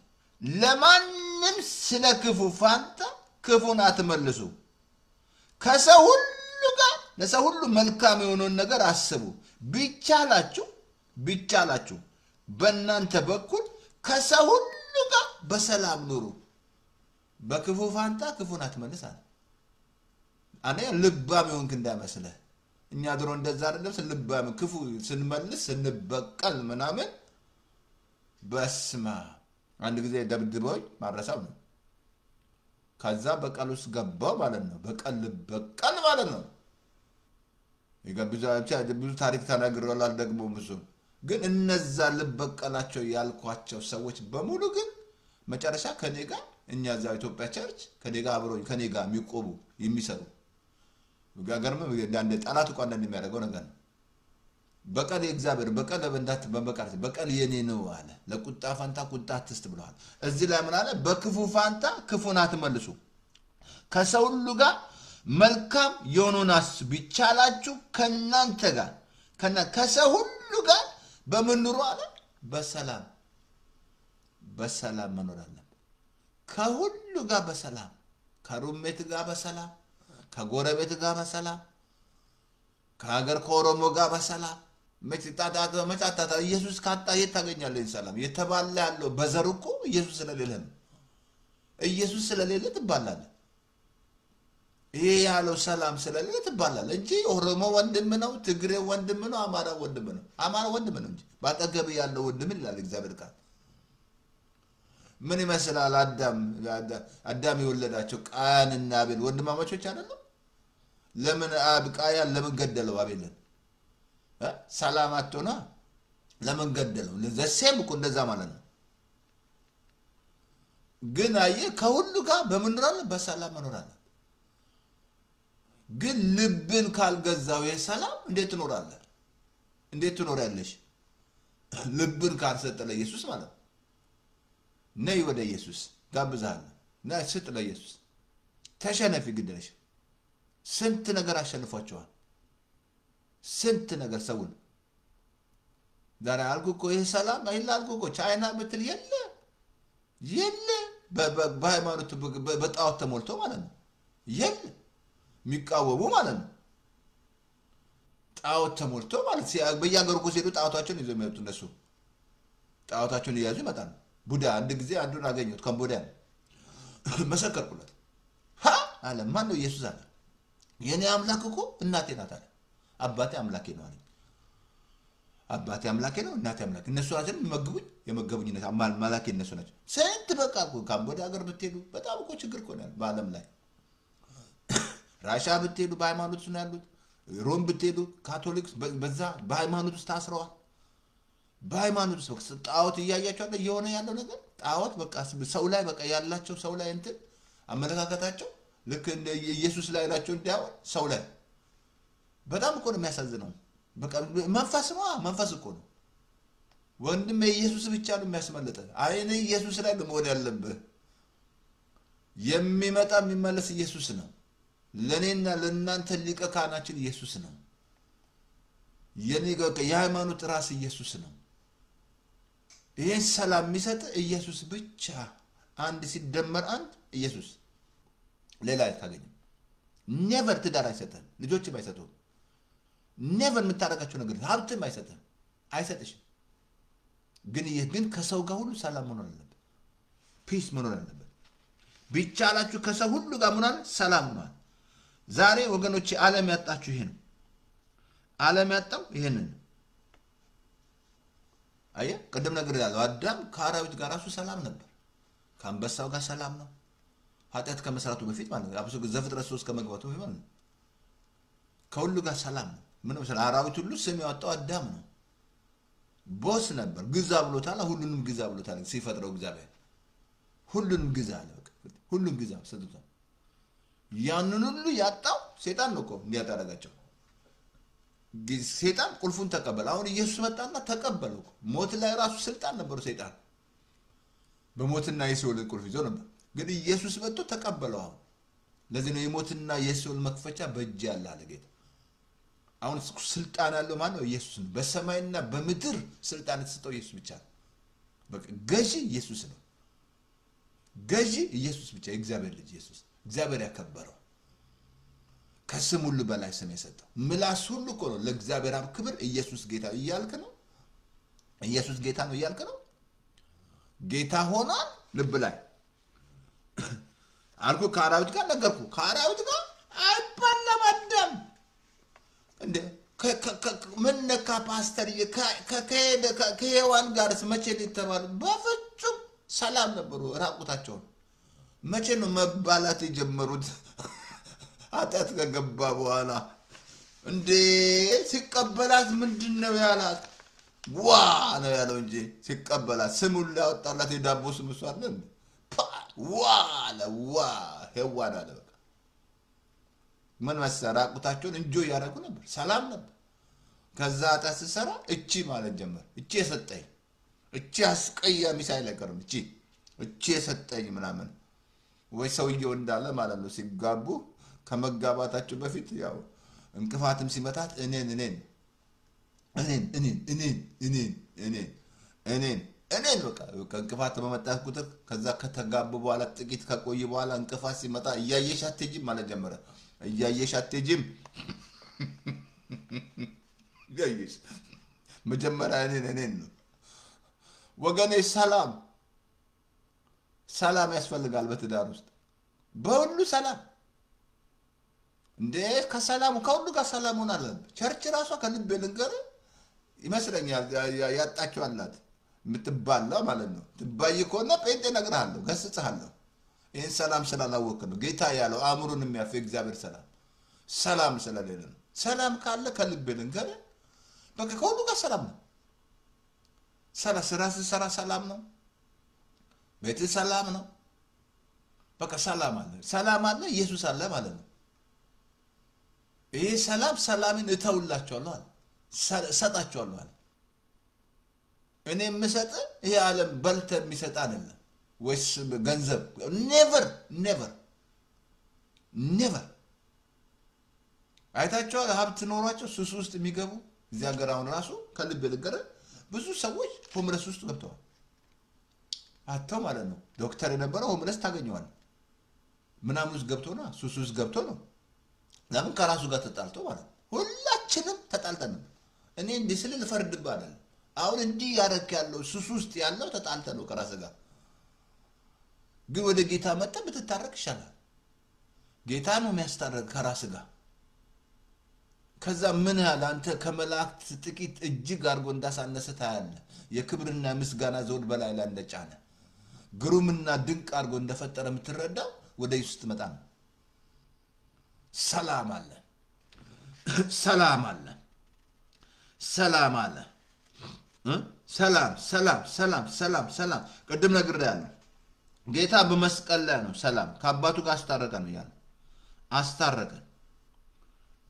ለማንም ስለ ክፉ ፋንታ ክፉን አትመልሱ ከሰው ሁሉ ጋር ለሰው ሁሉ መልካም የሆነውን ነገር አስቡ ቢቻላችሁ በእናንተ በኩል ከሰው ሁሉ ጋር በሰላም ኑሩ በክፉ ፋንታ ክፉን አትመልስ አለ አኔ ልባም ይሆንክ እንዳይመስልህ እኛ ድሮ እንደዛ አይደለም ልባም ክፉ ስንመልስ ስንበቀል ምናምን በስማ አንድ ጊዜ ደብድቦኝ ማረሳው ነው ከዛ በቀሉስ ገባው ማለት ነው በቀል ማለት ነው ብዙ ታሪክ ተናግረዋል ደግሞ ብዙ ግን እነዛ ልበቀላቸው ያልኳቸው ሰዎች በሙሉ ግን መጨረሻ ከኔ ጋር እኛ እዛው ኢትዮጵያ ቸርች ከኔ ጋር አብረው ከኔ ጋር የሚቆሙ የሚሰሩ ጋገርም እንደ ጠላት እንኳን እንደሚያደርገው ነገር ነው በቀል እግዚአብሔር በቀል በእንዳት በቀል የኔ ነው አለ ለቁጣ ፋንታ ቁጣ አትስጥ ብለዋል እዚህ ላይ ምን አለ በክፉ ፋንታ ክፉን አትመልሱ ከሰው ሁሉ ጋር መልካም የሆነውን አስቡ ቢቻላችሁ ከናንተ ጋር ከሰው ሁሉ ጋር በመኖር አለ በሰላም መኖር አለበት ከሁሉ ጋር በሰላም ከሩሜት ጋር በሰላም ከጎረቤት ጋር በሰላም ከሀገር ከኦሮሞ ጋር በሰላም መጫታታ ኢየሱስ ካጣ የታገኛለህ ሰላም የተባለ ያለው በዘርቁ ኢየሱስ ስለሌለ ነው ኢየሱስ ስለሌለ ትባላለህ ይሄ ያለው ሰላም ስለሌለ ትባላለህ እንጂ ኦሮሞ ወንድም ነው ትግሬ ወንድም ነው አማራ ወንድም ነው እንጂ ባጠገብ ያለው ወንድም ይላል እግዚአብሔር ቃል ምን ይመስላል አዳም የወለዳቸው ቃያንና አቤል ወንድማማቾች አይደለም ለምን ቃያን ለምን ገደለው አቤልን ሰላም አጥቶና ለምን ገደለው ለዘሰም እኮ እንደዛ ማለት ነው ግን አየ ከሁሉ ጋር በመኖር በሰላም መኖር አለ ግን ልብን ካልገዛው የሰላም እንዴት ትኖራለሽ ልብን ካልሰጠ ለኢየሱስ ማለት ነይ ወደ ኢየሱስ ጋብዛለሁ ነይ ስጥ ለኢየሱስ ተሸነፊ ግድለሽ ስንት ነገር አሸንፏቸዋል ስንት ነገር ሰውን ዳራ አልኩኮ ይሄ ሰላም አይላልኩ እኮ ቻይና ብትል የለ በሃይማኖት በጣዖት ተሞልቶ ማለት ነው የለ የሚቃወሙ ማለት ነው ጣዖት ተሞልቶ ማለት በያገሩ እኮ ሲሄዱ ጣዖታቸውን ይዘው የሚመጡ እነሱ ጣዖታቸውን ይያዙ ይመጣሉ ቡዳ አንድ ጊዜ አንዱን አገኘሁት ከምቦዳ መሰከርኩለት አለ ማን ነው ኢየሱስ አለ የኔ አምላክ እኮ እናቴ ናት አለ አባቴ አምላኬ ነው አለ አባቴ አምላኬ ነው እናቴ አምላኬ እነሱ አዘን የመገቡኝነት አምላኬ እነሱ ናቸው ስንት በቃ እኮ ከምቦዳ ሀገር ብትሄዱ በጣም እኮ ችግር እኮ ነው በአለም ላይ ራሻ ብትሄዱ በሃይማኖት ነው ያሉት ሮም ብትሄዱ ካቶሊክስ በዛ በሃይማኖት ውስጥ ታስረዋል በሃይማኖት ውስጥ ጣዖት እያያቸው አለ የሆነ ያለው ነገር ጣዖት በቃ ሰው ላይ በቃ ያላቸው ሰው ላይ እንትን አመለካከታቸው ልክ እንደ ኢየሱስ ላይ ያላቸው እንዲያው ሰው ላይ በጣም እኮ ነው የሚያሳዝነው በቃ መንፈስ እኮ ነው ወንድም ኢየሱስ ብቻ ነው የሚያስመልጥ አይኔ ኢየሱስ ላይ ለሞድ ያለብህ የሚመጣ የሚመለስ ኢየሱስ ነው ለኔና ለናንተ ሊቀ ካህናችን ኢየሱስ ነው የኔ የሃይማኖት ራስ ኢየሱስ ነው ይሄን ሰላም የሚሰጥ ኢየሱስ ብቻ አንድ ሲደመር አንድ ኢየሱስ ሌላ አይታገኝም never ትዳር አይሰጥም ልጆችም አይሰጡም never የምታረጋቸው ነገር ሀብትም አይሰጥሽም ግን ከሰው ጋር ሁሉ ሰላም መኖር አለበት ፒስ መኖር አለበት ቢቻላችሁ ከሰው ሁሉ ጋር መኖር ሰላም ነው ዛሬ ወገኖቼ ዓለም ያጣችሁ ይሄ ነው ዓለም ያጣው ይሄንን አየ ቀደም ነገር ያለው አዳም ከአራዊት ጋር ራሱ ሰላም ነበር ከአንበሳው ጋር ሰላም ነው ኃጢአት ከመስራቱ በፊት ማለት ነው አብሶ ዘፍጥረት 3 ከመግባቱ በፊት ማለት ነው ከሁሉ ጋር ሰላም ነው ምንም ሰላም አራዊት ሁሉ ስም ያወጣው አዳም ነው ቦስ ነበር ግዛ ብሎታል ሁሉንም ግዛ ብሎታል ሲፈጥረው እግዚአብሔር ሁሉንም ግዛ አለ ሁሉንም ግዛ ሰጥቷል ያንን ሁሉ ያጣው ሰይጣን ነው እኮ እንዲያታረጋቸው ሰይጣን ቁልፉን ተቀበለ አሁን ኢየሱስ መጣና ተቀበለው ሞት ላይ ራሱ ስልጣን ነበር ሰይጣን በሞትና የሲኦል ቁልፍ ይዞ ነበር ግን ኢየሱስ መጥቶ ተቀበለው ለዚህ ነው የሞትና የሲኦል መክፈቻ በእጅ ያለ አለ ጌታ አሁን ስልጣን ያለው ማን ነው ኢየሱስ ነው በሰማይና በምድር ስልጣን የተሰጠው ኢየሱስ ብቻ ነው በቃ ገዢ ኢየሱስ ነው ገዢ ኢየሱስ ብቻ እግዚአብሔር ልጅ ኢየሱስ እግዚአብሔር ያከበረው ከስም ሁሉ በላይ ስም የሰጠው ምላስ ሁሉ እኮ ነው ለእግዚአብሔር አብ ክብር ኢየሱስ ጌታ እያልክ ነው ኢየሱስ ጌታ ነው እያልክ ነው ጌታ ሆኗል ልብ ላይ አልኩ ከአራዊት ጋር ነገርኩ ከአራዊት ጋር አይባልም አዳም እንዴ ከመነካ ፓስተር ከሄዋን ጋርስ መቼ ሊተባሉ በፍጹም ሰላም ነበሩ ራቁታቸው መቼ ነው መባላት የጀመሩት ኃጢአት ከገባ በኋላ እንዴ ሲቀበላት ምንድነው ያላት ዋ ነው ያለው እንጂ ሲቀበላት ስሙን ላወጣላት የዳቦ ስም እሱ አይደል ዋ ለዋ ሄዋን አለ በቃ ምን መሰራ ራቁታቸውን እንጆ ያረኩ ነበር ሰላም ነበር ከዛ ኃጢአት ሲሰራ እቺ ማለት ጀመር እቺ የሰጠኝ እቺ አስቀያሚ ሳይለቀርም እቺ የሰጠኝ ምናምን ወይ ሰውየው እንዳለ ማለት ነው ሲጋቡ ከመጋባታቸው በፊት ያው እንቅፋትም ሲመታት እኔን በቃ እንቅፋት በመጣት ቁጥር ከዛ ከተጋቡ በኋላ ጥቂት ከቆይ በኋላ እንቅፋት ሲመጣ እያየሽ አትሄጂም ማለት ጀመረ እያየሽ አትሄጂም እያየሽ መጀመሪያ እኔን ነው ወገኔ ሰላም ያስፈልጋል በትዳር ውስጥ በሁሉ ሰላም እንዴ ከሰላሙ ከሁሉ ጋር ሰላም ሆናል ቸርች ራሷ ከልብ ልንገር ይመስለኛል ያጣቸው አላት የምትባላ ማለት ነው ትባይ ከሆነ ጴንጤ ነግራለሁ ገስጽሃለሁ ይሄን ሰላም ስላላወቅ ነው ጌታ ያለው አእምሮን የሚያፈ እግዚአብሔር ሰላም ስለሌለ ነው ሰላም ካለ ከልብ ልንገር በቃ ከሁሉ ጋር ሰላም ነው ስራ ሰላም ነው ቤት ሰላም ነው በቃ ሰላም አለ ኢየሱስ አለ ማለት ነው ይሄ ሰላምን እተውላችኋለሁ ሰጣችኋለሁ እኔ የምሰጥ ይሄ ዓለም በልተ የሚሰጥ አይደለም ወይስ ገንዘብ never አይታችኋል ሀብት ኖሯቸው ሱስ ውስጥ የሚገቡ እዚያ ሀገራውን ራሱ ከልብ ልገረ ብዙ ሰዎች ሆምለስ ውስጥ ገብተዋል አጣው ማለት ነው ዶክተር የነበረው ሆምለስ ታገኘዋል ምናምን ውስጥ ገብቶ ነው ሱስ ውስጥ ገብቶ ነው ለምን ከራሱ ጋር ተጣልቶ ማለት ሁላችንም ተጣልተን እኔ እንዲህ ስል ልፈርድብ አይደል አሁን እንዲህ ያረክ ያለው ሱስ ውስጥ ያለው ተጣልተ ነው ከራስ ጋር ግን ወደ ጌታ መጣ ብትታረቅ ይሻላል ጌታ ነው የሚያስታርቅ ከራስ ጋር ከዛ ምን ያህል አንተ ከመላእክት ጥቂት እጅግ አርጎ እንዳሳነሰ ታያለ የክብርና ምስጋና ዘውድ በላይ ላይ እንደጫነ ግሩምና ድንቅ አርጎ እንደፈጠረ የምትረዳው ወደ ኢየሱስ ትመጣ ነው ሰላም አለ ሰላም ቀደም ነግሬያለሁ ጌታ በመስቀል ላይ ነው ሰላም ከአባቱ ጋር አስታረቀን ነው ያለው አስታረቀን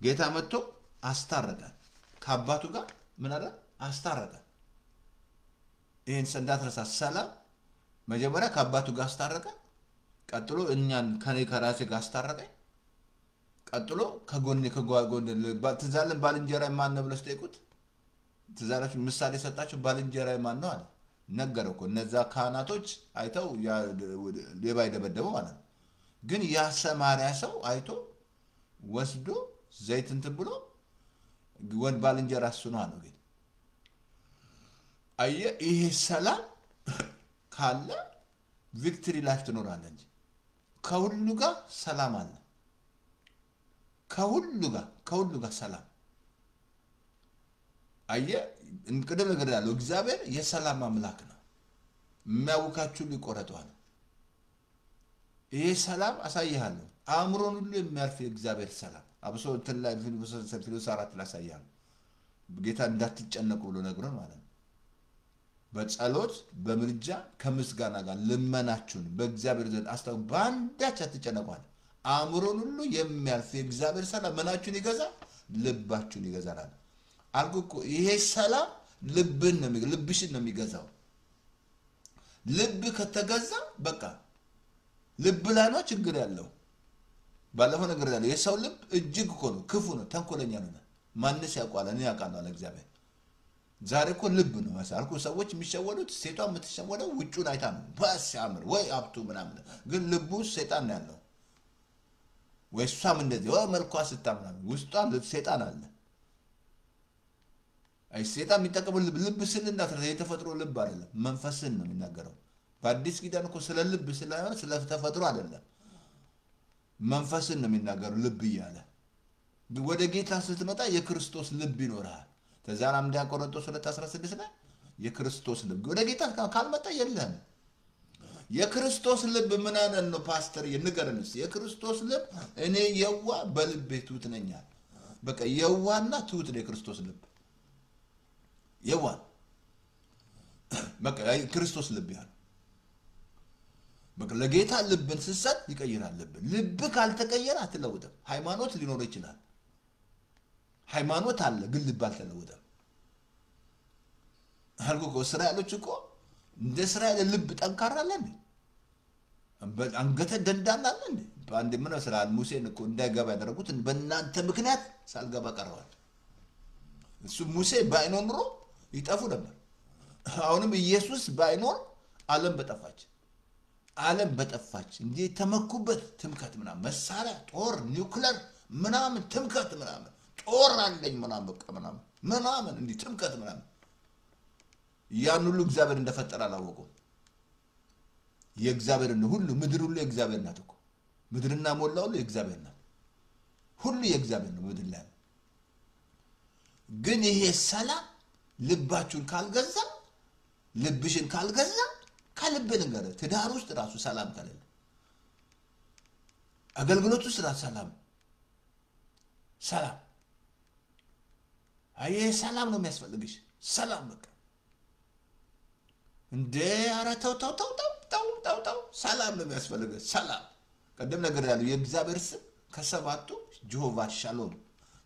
ጌታ መጥቶ አስታረቀን ከአባቱ ጋር ምን አለ አስታረቀን ይሄን እንዳትረሳ ሰላም መጀመሪያ ከአባቱ ጋር አስታረቀን ቀጥሎ እኛን ከኔ ከራሴ ጋር አስታረቀን ቀጥሎ ከጎን ትዛለን ባልንጀራ ማን ነው ብለስ ጠይቁት ትዛራችሁ ምሳሌ ሰጣችሁ ባልንጀራዬ ማን ነው አለ ነገረው እኮ እነዛ ካህናቶች አይተው ሌባ ይደበደቡ ማለት ነው ግን ያ ሰማርያ ሰው አይቶ ወስዶ ዘይት እንትን ብሎ ወንድ ባልንጀራ እሱ ነው አለ ግን አየ ይሄ ሰላም ካለ ቪክትሪ ላይፍ ትኖራለህ እንጂ ከሁሉ ጋር ሰላም አለ ከሁሉ ጋር ሰላም አየ እንቅደም ነገር ያለው እግዚአብሔር የሰላም አምላክ ነው የሚያውካችሁ ሊቆረጠዋል ይሄ ሰላም አሳይሃለሁ አእምሮን ሁሉ የሚያልፍ የእግዚአብሔር ሰላም አብሶ ተላይ ፊልጶስ 4 ላይ አሳይሃለሁ ጌታ እንዳትጨነቁ ብሎ ነግሮን ማለት ነው በጸሎት በምልጃ ከምስጋና ጋር ልመናችሁን በእግዚአብሔር ዘንድ አስተው ባንዳች አትጨነቁ አእምሮን ሁሉ የሚያልፍ የእግዚአብሔር ሰላም መናችሁን ይገዛል ልባችሁን ይገዛል አልኩ ይሄ ሰላም ልብሽን ነው የሚገዛው ልብ ከተገዛ በቃ ልብ ላይ ነው ችግር ያለው ባለፈው ነገር ያለው የሰው ልብ እጅግ እኮ ነው ክፉ ነው ተንኮለኛ ነው ማንስ ያቋላ ነው ያቃናል እግዚአብሔር ዛሬ እኮ ልብ ነው አልኩ ሰዎች የሚሸወዱት ሴቷ የምትሸወደው ውጩን አይታ ነው ባስ ያምር ወይ አብቱ ምናምን ግን ልቡ ሰይጣን ነው ያለው ወይሷም እንደዚህ ወይ መልኳ ስታምናም ውስጧ ሰይጣን አለ አይ ሰይጣን የሚጠቀመው ልብ ስልና የተፈጥሮ ልብ አይደለም መንፈስን ነው የሚናገረው በአዲስ ኪዳን እኮ ስለ ልብ ስላይሆን ስለ ተፈጥሮ አይደለም መንፈስን ነው የሚናገረው ልብ ይያለ ወደ ጌታ ስትመጣ የክርስቶስ ልብ ይኖርሃል ተዛራም ዲያቆሮንጦስ 2:16 ላይ የክርስቶስ ልብ ወደ ጌታ ካልመጣ የለም የክርስቶስ ልብ ምን አይነት ነው ፓስተር ይንገረንስ የክርስቶስ ልብ እኔ የዋ በልቤ ትውት ነኛል በቃ የዋና ትውት ነው የክርስቶስ ልብ የዋ በቃ ክርስቶስ ልብ ያለ በቃ ለጌታ ልብን ሲሰጥ ይቀይራል ልብ ካልተቀየረ አትለውጥም ሃይማኖት ሊኖር ይችላል ሃይማኖት አለ ግን ልብ አልተለወጠም አልኩ እስራኤሎች እኮ እንደ እስራኤል ልብ ጠንካራ አለ እንዴ አንገተ ደንዳና አለ እንዴ ባንድ ምን እስራኤል ሙሴን እኮ እንዳይገባ ያደረጉት በእናንተ ምክንያት ሳልገባ ቀረዋል እሱ ሙሴ ባይኖር ኑሮ ይጠፉ ነበር አሁንም ኢየሱስ ባይኖር ዓለም በጠፋች እንዴ ተመኩበት ትምከት ምናምን መሳሪያ ጦር ኒውክሌር ምናምን ትምከት ምናምን ጦር አለኝ ምናምን በቃ ምናምን እንዴ ትምከት ምናምን ያን ሁሉ እግዚአብሔር እንደፈጠረ አላወቁም የእግዚአብሔር ሁሉ ምድር ሁሉ የእግዚአብሔር ናት እኮ ምድርና ሞላው ሁሉ የእግዚአብሔር ናት ሁሉ የእግዚአብሔር ነው ምድር ላይ ግን ይሄ ሰላም ልባችሁን ካልገዛ ልብሽን ካልገዛ ከልብን ጋር ትዳር ውስጥ ራሱ ሰላም ካለ አገልግሎት ውስጥ ራሱ ሰላም አይ ሰላም ነው የሚያስፈልግሽ ሰላም በቃ እንደ አራተው ታው ሰላም ነው የሚያስፈልግሽ ሰላም ቀደም ነገር ያለው የእግዚአብሔር ስም ከሰባቱ ጆቫ ሻሎም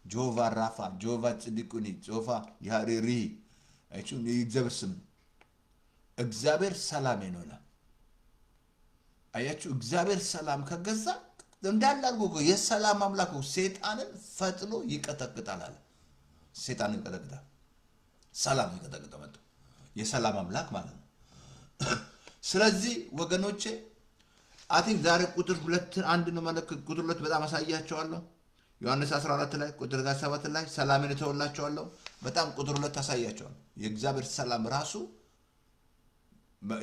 ጆቫ ራፋ ጆቫ ጽድቁኒ ጆቫ ያሪሪ አይቹ የእግዚአብሔር ስም እግዚአብሔር ሰላም ነውና አያችሁ እግዚአብሔር ሰላም ከገዛ እንዳላልጎ የሰላም አምላክ ሰይጣንን ፈጥኖ ይቀጠቅጣል አለ ሰይጣንን ይቀጠቅጣል ሰላም ይቀጠቅጣል ማለት የሰላም አምላክ ማለት ነው ስለዚህ ወገኖቼ አቲንክ ዛሬ ቁጥር 2 አንድ ነው ማለት ቁጥር 2 በጣም አሳያቸዋለሁ ዮሐንስ 14 ላይ ቁጥር 7 ላይ ሰላምን ተወላቸዋለሁ በጣም ቁጥር 2 አሳያቸዋለሁ የእግዚአብሔር ሰላም ራሱ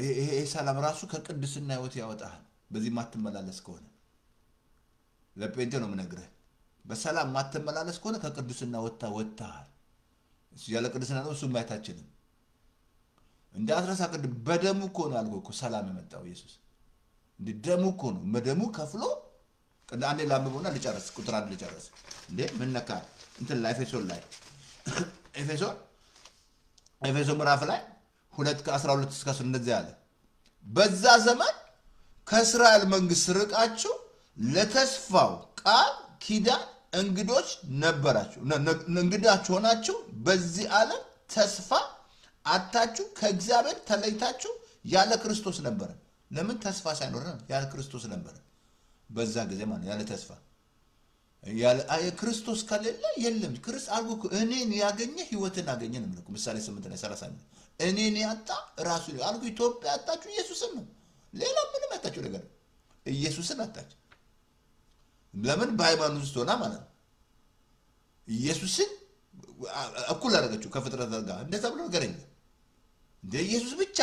ይሄ ሰላም ራሱ ከቅድስና ህይወት ያወጣል በዚህ ማትመላለስ ከሆነ ለጴንጤ ነው ምነግርህ በሰላም ማትመላለስ ከሆነ ከቅድስና ወጣሃል እሱ ያለ ቅድስና ነው እሱ ማይታችንም እንደ አትረሳ ቅድም በደሙ እኮ ነው አልኩ እኮ ሰላም የመጣው ኢየሱስ እንደ ደሙ እኮ ነው መደሙ ከፍሎ ቀዳ አንዴ ላምቦና ልጨርስ ቁጥር 1 ልጨርስ እንዴ ምን ነካ እንትን ላይ ኤፌሶን ምዕራፍ ላይ 2:12 እስከ 13 እንደዚህ አለ በዛ ዘመን ከእስራኤል መንግስት ርቃችሁ ለተስፋው ቃል ኪዳን እንግዶች ነበራችሁ እንግዳችሁ ሆናችሁ በዚህ ዓለም ተስፋ አጣችሁ ከእግዚአብሔር ተለይታችሁ ያለ ክርስቶስ ነበር ለምን ተስፋ ሳይኖር ያለ ክርስቶስ ነበር በዛ ጊዜ ማለት ያለ ተስፋ ያለ አይ ክርስቶስ ከሌለ የለም ክርስ አልኩ እኔን ያገኘ ህይወትን አገኘ ነው ማለት ምሳሌ 8 ላይ 30 እኔን ያጣ ራሱ አልኩ ኢትዮጵያ ያጣችሁ ኢየሱስን ነው ሌላ ምንም ያጣችሁ ነገር ኢየሱስን አጣች ለምን በሃይማኖት ውስጥ ሆና ማለት ነው ኢየሱስን እኩል አደረገችው ከፍጥረት ጋር እንደዛ ብሎ ነገር የለም እንደ ኢየሱስ ብቻ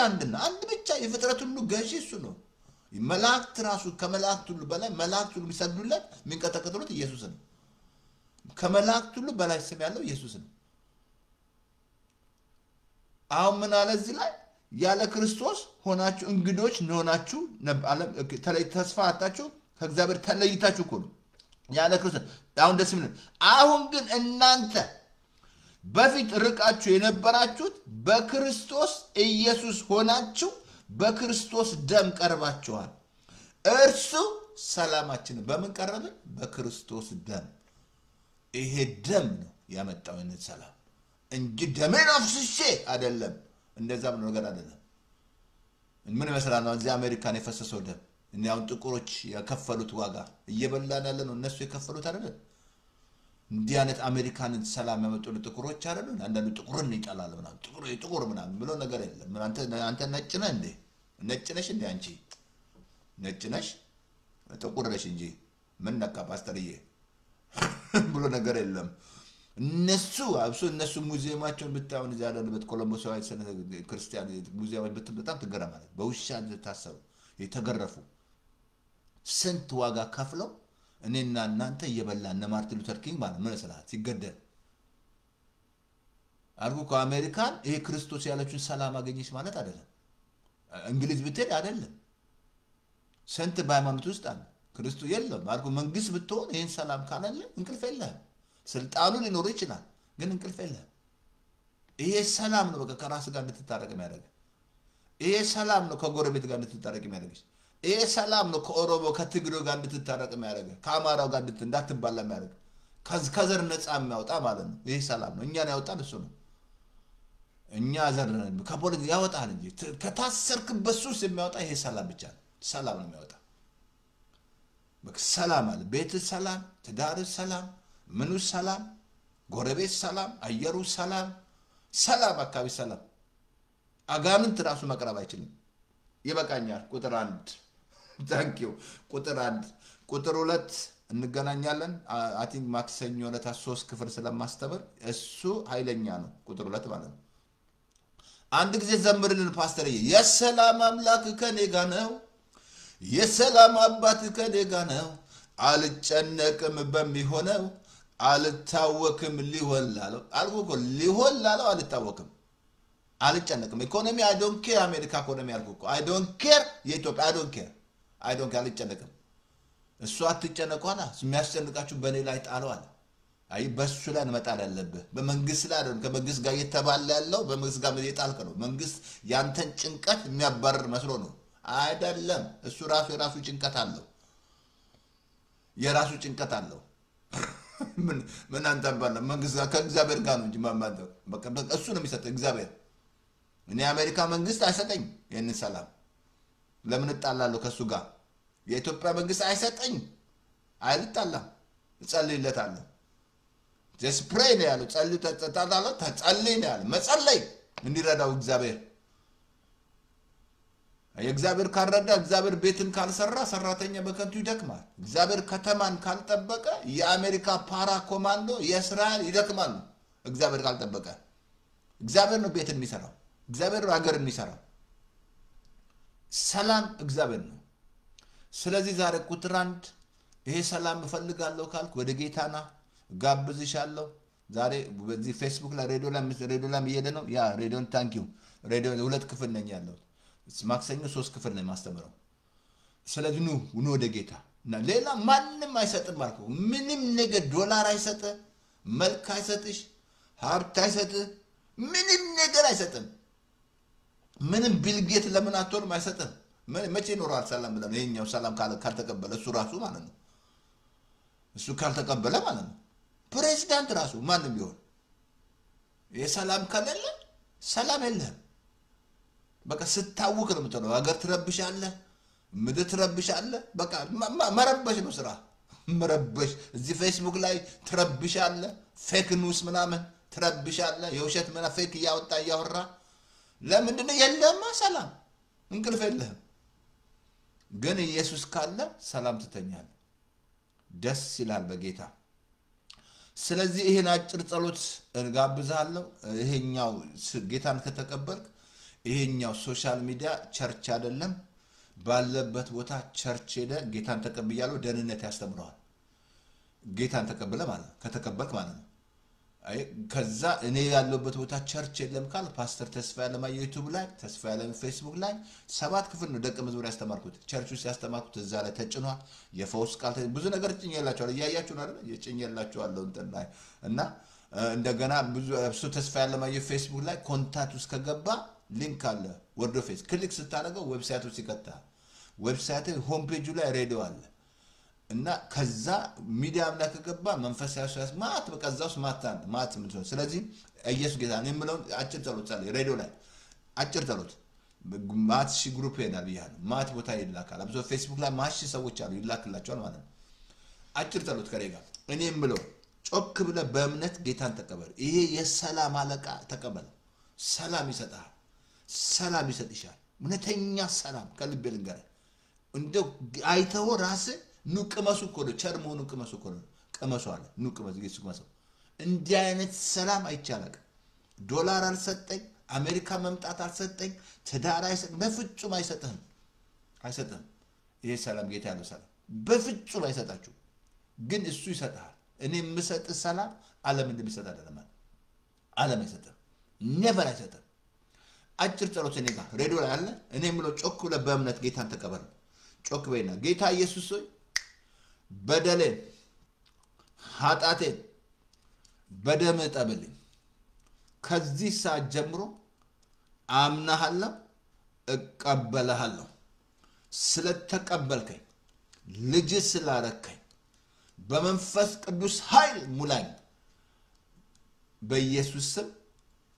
አንድ ብቻ የፍጥረት ሁሉ ገዢ እሱ ነው መላእክት ራሱ ከመላእክት ሁሉ በላይ መላእክት ሁሉ የሚሰግዱለት የሚንቀጠቀጡለት ኢየሱስ ነው ከመላእክት ሁሉ በላይ ስም ያለው ኢየሱስ ነው አሁን ምን አለ እዚህ ላይ ያለ ክርስቶስ ሆናችሁ እንግዶች ሆናችሁ ዓለም ተስፋ አጣችሁ ከእግዚአብሔር ተለይታችሁ እኮ ነው ያለ ክርስቶስ አሁን ደስ ይላል አሁን ግን እናንተ በፊት ርቃችሁ የነበራችሁት በክርስቶስ ኢየሱስ ሆናችሁ በክርስቶስ ደም ቀርባችኋል እርሱ ሰላማችን በምን ቀረበ በክርስቶስ ደም ይሄ ደም ነው ያመጣው እነ ሰላም እንጂ ደሜን አፍስሼ አይደለም እንደዛ ምን ነገር አይደለም ምን መስራት ነው እዚህ አሜሪካን የፈሰሰው ደም እኛው ጥቁሮች ያከፈሉት ዋጋ እየበላን ያለ ነው እነሱ የከፈሉት አይደለም እንዲህ አይነት አሜሪካንን ሰላም ያመጡት ጥቁሮች አይደሉም አንዳንዱ ጥቁርን ይጣላል ምናምን ጥቁር ምናምን ብሎ ነገር የለም አንተ ነጭ ነህ እንዴ ነጭ ነሽ እንዴ አንቺ ነጭ ነሽ ጥቁር ነሽ እንጂ ምን ነካ ፓስተርዬ ብሎ ነገር የለም እነሱ አብሶ እነሱ ሙዚየማቸውን ብታውን እዚያ ያለበት ኮሎምቦሳዊ ክርስቲያን ሙዚየማቸው በጣም ተገረማለች በውሻ ታሰሩ የተገረፉ ስንት ዋጋ ከፍለው እኔና እናንተ እየበላን ማርቲን ሉተር ኪንግ ማለት ምን ሰላት ሲገደል አርጉ ከአሜሪካን ይሄ ክርስቶስ ያለችውን ሰላም አገኘሽ ማለት አይደለም እንግሊዝ ብትሄድ አይደለም ስንት በሃይማኖት ውስጥ አለ ክርስቶስ የለም አርጉ መንግስት ብትሆን ይሄን ሰላም ካላለ እንቅልፍ የለም ስልጣኑ ሊኖር ይችላል ግን እንቅልፍ የለም ይሄ ሰላም ነው በቃ ከራስ ጋር እንድትታረቅ የሚያደርግ ይሄ ሰላም ነው ከጎረቤት ጋር እንድትታረቅ የሚያደርግ ይሄ ሰላም ነው ከኦሮሞ ከትግሮ ጋር እንድትታረቅ የሚያደርግ ከአማራው ጋር እንዳትባላ የሚያደርግ ከዘር ነፃ የሚያወጣ ማለት ነው ይሄ ሰላም ነው እኛን ያወጣን እሱ ነው እኛ ዘርነን ከፖለቲካ ያወጣል እንጂ ከታሰርክበት ሱስ የሚያወጣ ይሄ ሰላም ብቻ ነው ሰላም ነው የሚያወጣ በሰላም አለ ቤት ሰላም ትዳር ሰላም ምኑ ሰላም ጎረቤት ሰላም አየሩ ሰላም አካባቢ ሰላም አጋንንት ራሱ መቅረብ አይችልም ይበቃኛል ቁጥር 1 ታንኪዩ ቁጥር 1 ቁጥር 2 እንገናኛለን አቲንክ ማክሰኞ ለታ 3 ክፍል ስለማስተምር እሱ ኃይለኛ ነው ቁጥር 2 ማለት ነው አንድ ጊዜ ዘምርልን ፓስተርዬ የሰላም አምላክ ከኔ ጋር ነው የሰላም አባት ከኔ ጋር ነው አልጨነቅም በሚሆነው አልታወክም ሊሆላለው አልኩ ሊሆላለው አልታወክም አልጨነቅም ኢኮኖሚ አይ ዶንት ኬር አሜሪካ ኢኮኖሚ አልኩ አይ ዶንት ኬር የኢትዮጵያ አይ ዶንት ኬር አልጨነቅም እሱ አትጨነቁና የሚያስጨንቃችሁ በኔ ላይ ጣለው አለ አይ በሱ ላይ መጣል ያለብህ በመንግስት ላይ አይደለም ከመንግስት ጋር እየተባለ ያለው በመንግስት ጋር እየጣልከ ነው መንግስት ያንተን ጭንቀት የሚያባርር መስሎ ነው አይደለም እሱ የራሱ ጭንቀት አለው የራሱ ጭንቀት አለው ምን አንተ ባለ መንግስት ከእግዚአብሔር ጋር ነው እንጂ ማማደር በቃ እሱ ነው የሚሰጠው እግዚአብሔር እኔ አሜሪካ መንግስት አይሰጠኝ የኔ ሰላም ለምን እጣላለሁ ከሱ ጋር የኢትዮጵያ መንግስት አይሰጠኝ አይልጣላም እጸልይለታለሁ just pray ነው ያለው ጸልይ ነው ያለው መጸለይ እንዲረዳው እግዚአብሔር የእግዚአብሔር ካረዳ እግዚአብሔር ቤትን ካልሰራ ሰራተኛ በከንቱ ይደክማል እግዚአብሔር ከተማን ካልጠበቀ የአሜሪካ ፓራ ኮማንዶ የእስራኤል ይደክማሉ እግዚአብሔር ካልጠበቀ እግዚአብሔር ነው ቤትን የሚሰራው እግዚአብሔር ነው ሀገርን የሚሰራው ሰላም እግዚአብሔር ነው ስለዚህ ዛሬ ቁጥር 1 ይሄ ሰላም እፈልጋለሁ ካልኩ ወደ ጌታና ጋብዝሻለሁ ዛሬ በዚህ ፌስቡክ ላይ ሬዲዮ ላይ እየሄደ ነው ያ ሬዲዮን ታንኪዩ ሬዲዮ 2 ክፍል ነኝ ያለው ማክሰኞ 3 ክፍል ነው ማስተምረው ስለዚህ ኑ ወደ ጌታ እና ሌላ ማንንም አይሰጥም ማለት ምንም ነገር ዶላር አይሰጥ መልክ አይሰጥሽ ሀብት አይሰጥ ምንም ነገር አይሰጥም ምንም ቢልጌት ለምን አትሆንም አይሰጥም መቼ ኖሯል ሰላም ብለን ይሄኛው ሰላም ካልተቀበለ እሱ ራሱ ማለት ነው እሱ ካልተቀበለ ማለት ነው ፕሬዝዳንት ራሱ ማንም ቢሆን የሰላም ከሌለ ሰላም የለም በቃ ስታውክ ነው የምትለው ሀገር ትረብሻለህ ምድር ትረብሻለህ በቃ መረበሽ ነው ስራ መረበሽ እዚህ ፌስቡክ ላይ ትረብሻለህ ፌክ ኒውስ ምናምን ትረብሻለህ የውሸት ምናምን ፌክ ያወጣ ያወራ ለምንድነው የለማ ሰላም እንቅልፍ የለህም ግን ኢየሱስ ካለ ሰላም ትተኛለህ ደስ ይላል በጌታ ስለዚህ ይሄን አጭር ጸሎት እንጋብዛለሁ ይሄኛው ጌታን ከተቀበልክ ይሄኛው ሶሻል ሚዲያ ቸርች አይደለም ባለበት ቦታ ቸርች ሄደ ጌታን ተቀበያለሁ ደህንነት ያስተምራል ጌታን ተቀበለ ማለት ከተቀበልክ ማለት ነው አይ ከዛ እኔ ያለበት ቦታ ቸርች የለም ካል ፓስተር ተስፋዬ ለማ ዩቲዩብ ላይ ተስፋዬ ለማ ፌስቡክ ላይ 7 ክፍል ነው ደቀ መዝሙር ያስተማርኩት ቸርች ውስጥ ያስተማርኩት እዛ ላይ ተጭኗል የፈውስ ቃል ብዙ ነገር ጭኝላችኋል ያያችሁ ነው አይደል የጭኝላችኋለሁ እና እንደገና ብዙ እሱ ተስፋዬ ለማ ፌስቡክ ላይ ኮንታክት ውስጥ ከገባ ሊንክ አለ ወርዶ ፌስ ክሊክ ስታደርገው ዌብሳይቱ ሲከታ ዌብሳይቱ ሆም ፔጁ ላይ ሬዲዮ አለ እና ከዛ ሚዲያም ላይ ከገባ መንፈሳዊ ያስ ማት በቀዛውስ ማት ምንድነው ስለዚህ ኢየሱስ ጌታ ነው የምለው አጭር ጸሎት አለ ሬዲዮ ላይ አጭር ጸሎት ማት ሺ ግሩፕ ይላል ይያል ማት ቦታ ይላካል አብሶ ፌስቡክ ላይ ማሽ ሰዎች አሉ ይላክላቸዋል ማለት ነው አጭር ጸሎት ከሬጋ እኔ የምለው ጮክ ብለ በእምነት ጌታን ተቀበል ይሄ የሰላም አለቃ ተቀበል ሰላም ይሰጣል ሰላም ይሰጥሻል እውነተኛ ሰላም ከልብ ልንገር እንደው አይተው ራስ ኑቅመሱ ኮሎ ቸርሞ ኑቅመሱ ኮሎ ቀመሱ አለ ኑቅመሱ ኢየሱስ ማሰው እንዲህ አይነት ሰላም አይቻላል ዶላር አልሰጠኝ አሜሪካ መምጣት አልሰጠኝ ትዳር አይሰጥ በፍጹም አይሰጥህም ይሄ ሰላም ጌታ ያለው ሰላም በፍጹም አይሰጣችሁ ግን እሱ ይሰጣል እኔ የምሰጥ ሰላም ዓለም እንደሚሰጥ አይደለም ዓለም አይሰጥም never አይሰጥም አጭር ጸሎት እኔ ጋር ሬዲዮ ላይ አለ እኔ የምለው ጮክ ብለ በእምነት ጌታን ተቀበል ጮክ በይና ጌታ ኢየሱስ ሆይ በደሌን ኃጢአቴን በደም ጠብልኝ ከዚህ ሰዓት ጀምሮ አምናሃለሁ እቀበልሃለሁ ስለተቀበልከኝ ልጅ ስላረከኝ በመንፈስ ቅዱስ ኃይል ሙላኝ በኢየሱስ ስም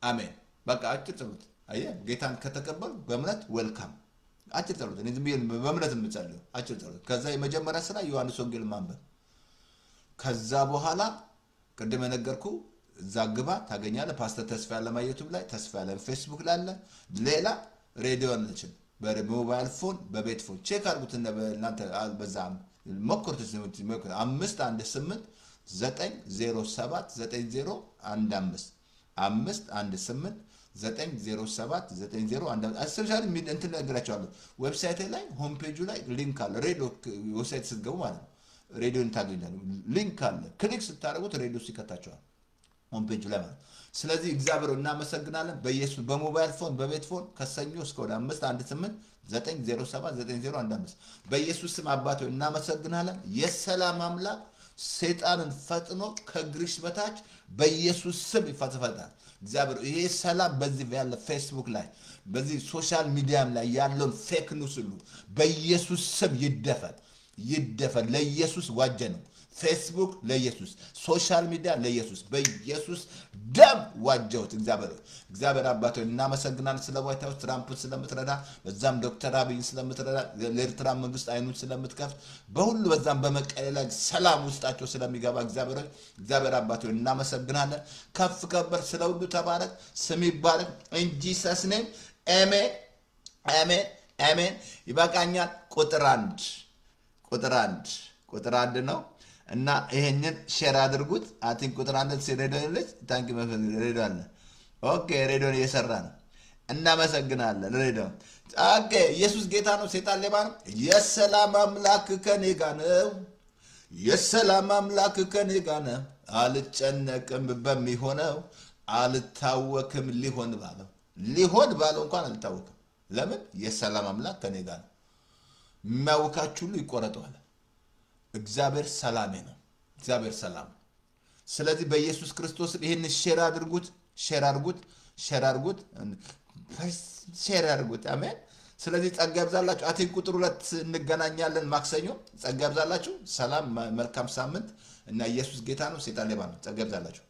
አሜን በቃ አጭር ጸሎት አየ ጌታን ከተቀበል በእምነት ዌልካም አጭር ጸሎት እኔ ዝም ብዬ በእምነት የምጸልየው አጭር ጸሎት ከዛ የመጀመሪያ ስራ ዮሐንስ ወንጌል ማንበብ ከዛ በኋላ ቅድም ነገርኩ ዛግባ ታገኛለህ ፓስተር ተስፋዬ ለማ ዩቲዩብ ላይ ተስፋዬ ለማ ፌስቡክ ላይ አለ ሌላ ሬዲዮ እንችን በሞባይል ፎን በቤት ፎን ቼክ አድርጉት እናንተ በዛም ሞክሩት 518 907 9015 518 907 9015 አስርሻል እንትን ነገራቸዋለሁ ዌብሳይት ላይ ሆም ፔጁ ላይ ሊንክ አለ ሬዲዮ ዌብሳይት ስትገቡ ማለት ነው ሬዲዮን ታገኛላችሁ ሊንክ አለ ክሊክ ስታደርጉት ሬዲዮ ሲከታቸዋል ሆም ፔጁ ላይ ማለት ስለዚህ እግዚአብሔር እናመሰግናለን በኢየሱስ በሞባይል ፎን በቤት ፎን ከሰኞ እስከ ወደ 518 907 9015 በኢየሱስ ስም አባቶ እናመሰግናለን የሰላም አምላክ ሰይጣንን ፈጥኖ ከግሪስ በታች በኢየሱስ ስም ይፈታታል እግዚአብሔር ይሄ ሰላም በዚህ ያለ ፌስቡክ ላይ በዚህ ሶሻል ሚዲያም ላይ ያለውን ፌክ ኒውስ ሁሉ በኢየሱስ ስም ይደፈን ለኢየሱስ ዋጀ ነው ፌስቡክ ለኢየሱስ ሶሻል ሚዲያ ለኢየሱስ በኢየሱስ ደም ዋጀውት እግዚአብሔር አባቶ እናመሰግናለን ስለ ዋይት ሃውስ ትራምፕ ስለምትረዳ በዛም ዶክተር አብይ ስለምትረዳ ለኤርትራ መንግስት አይኑን ስለምትከፍት በሁሉ በዛም በመቀሌ ላይ ሰላም ውስጣቸው ስለሚገባ እግዚአብሔር አባቶ እናመሰግናለን ከፍ ከበር ስለሁሉ ተባረክ ስም ይባረክ in Jesus name amen ይበቃኛል ቁጥር 1 ነው እና ይሄንን ሼር አድርጉት አቲን ቁጥር 1 ሲሬዶልሽ ታንኪ ሬዶል ኦኬ ሬዶል እየሰራ ነው እናመሰግናለን ሬዶ ኦኬ ኢየሱስ ጌታ ነው ሰይጣን ሌባ ነው የሰላም አምላክ ከኔ ጋር ነው የሰላም አምላክ ከኔ ጋር ነው አልጨነቅም በሚሆነው አልታወክም ሊሆን ባለው እንኳን አልታወክም ለምን የሰላም አምላክ ከኔ ጋር ነው ማውካችሁ ሁሉ ይቆረጣል እግዚአብሔር ሰላም ነው እግዚአብሔር ሰላም ስለዚህ በኢየሱስ ክርስቶስ ይሄን ሼር አድርጉት አሜን ስለዚህ ጸጋ ይብዛላችሁ አቲን ቁጥር 2 እንገናኛለን ማክሰኞ ጸጋ ይብዛላችሁ ሰላም መልካም ሳምንት እና ኢየሱስ ጌታ ነው ሰይጣን ሌባ ነው ጸጋ ይብዛላችሁ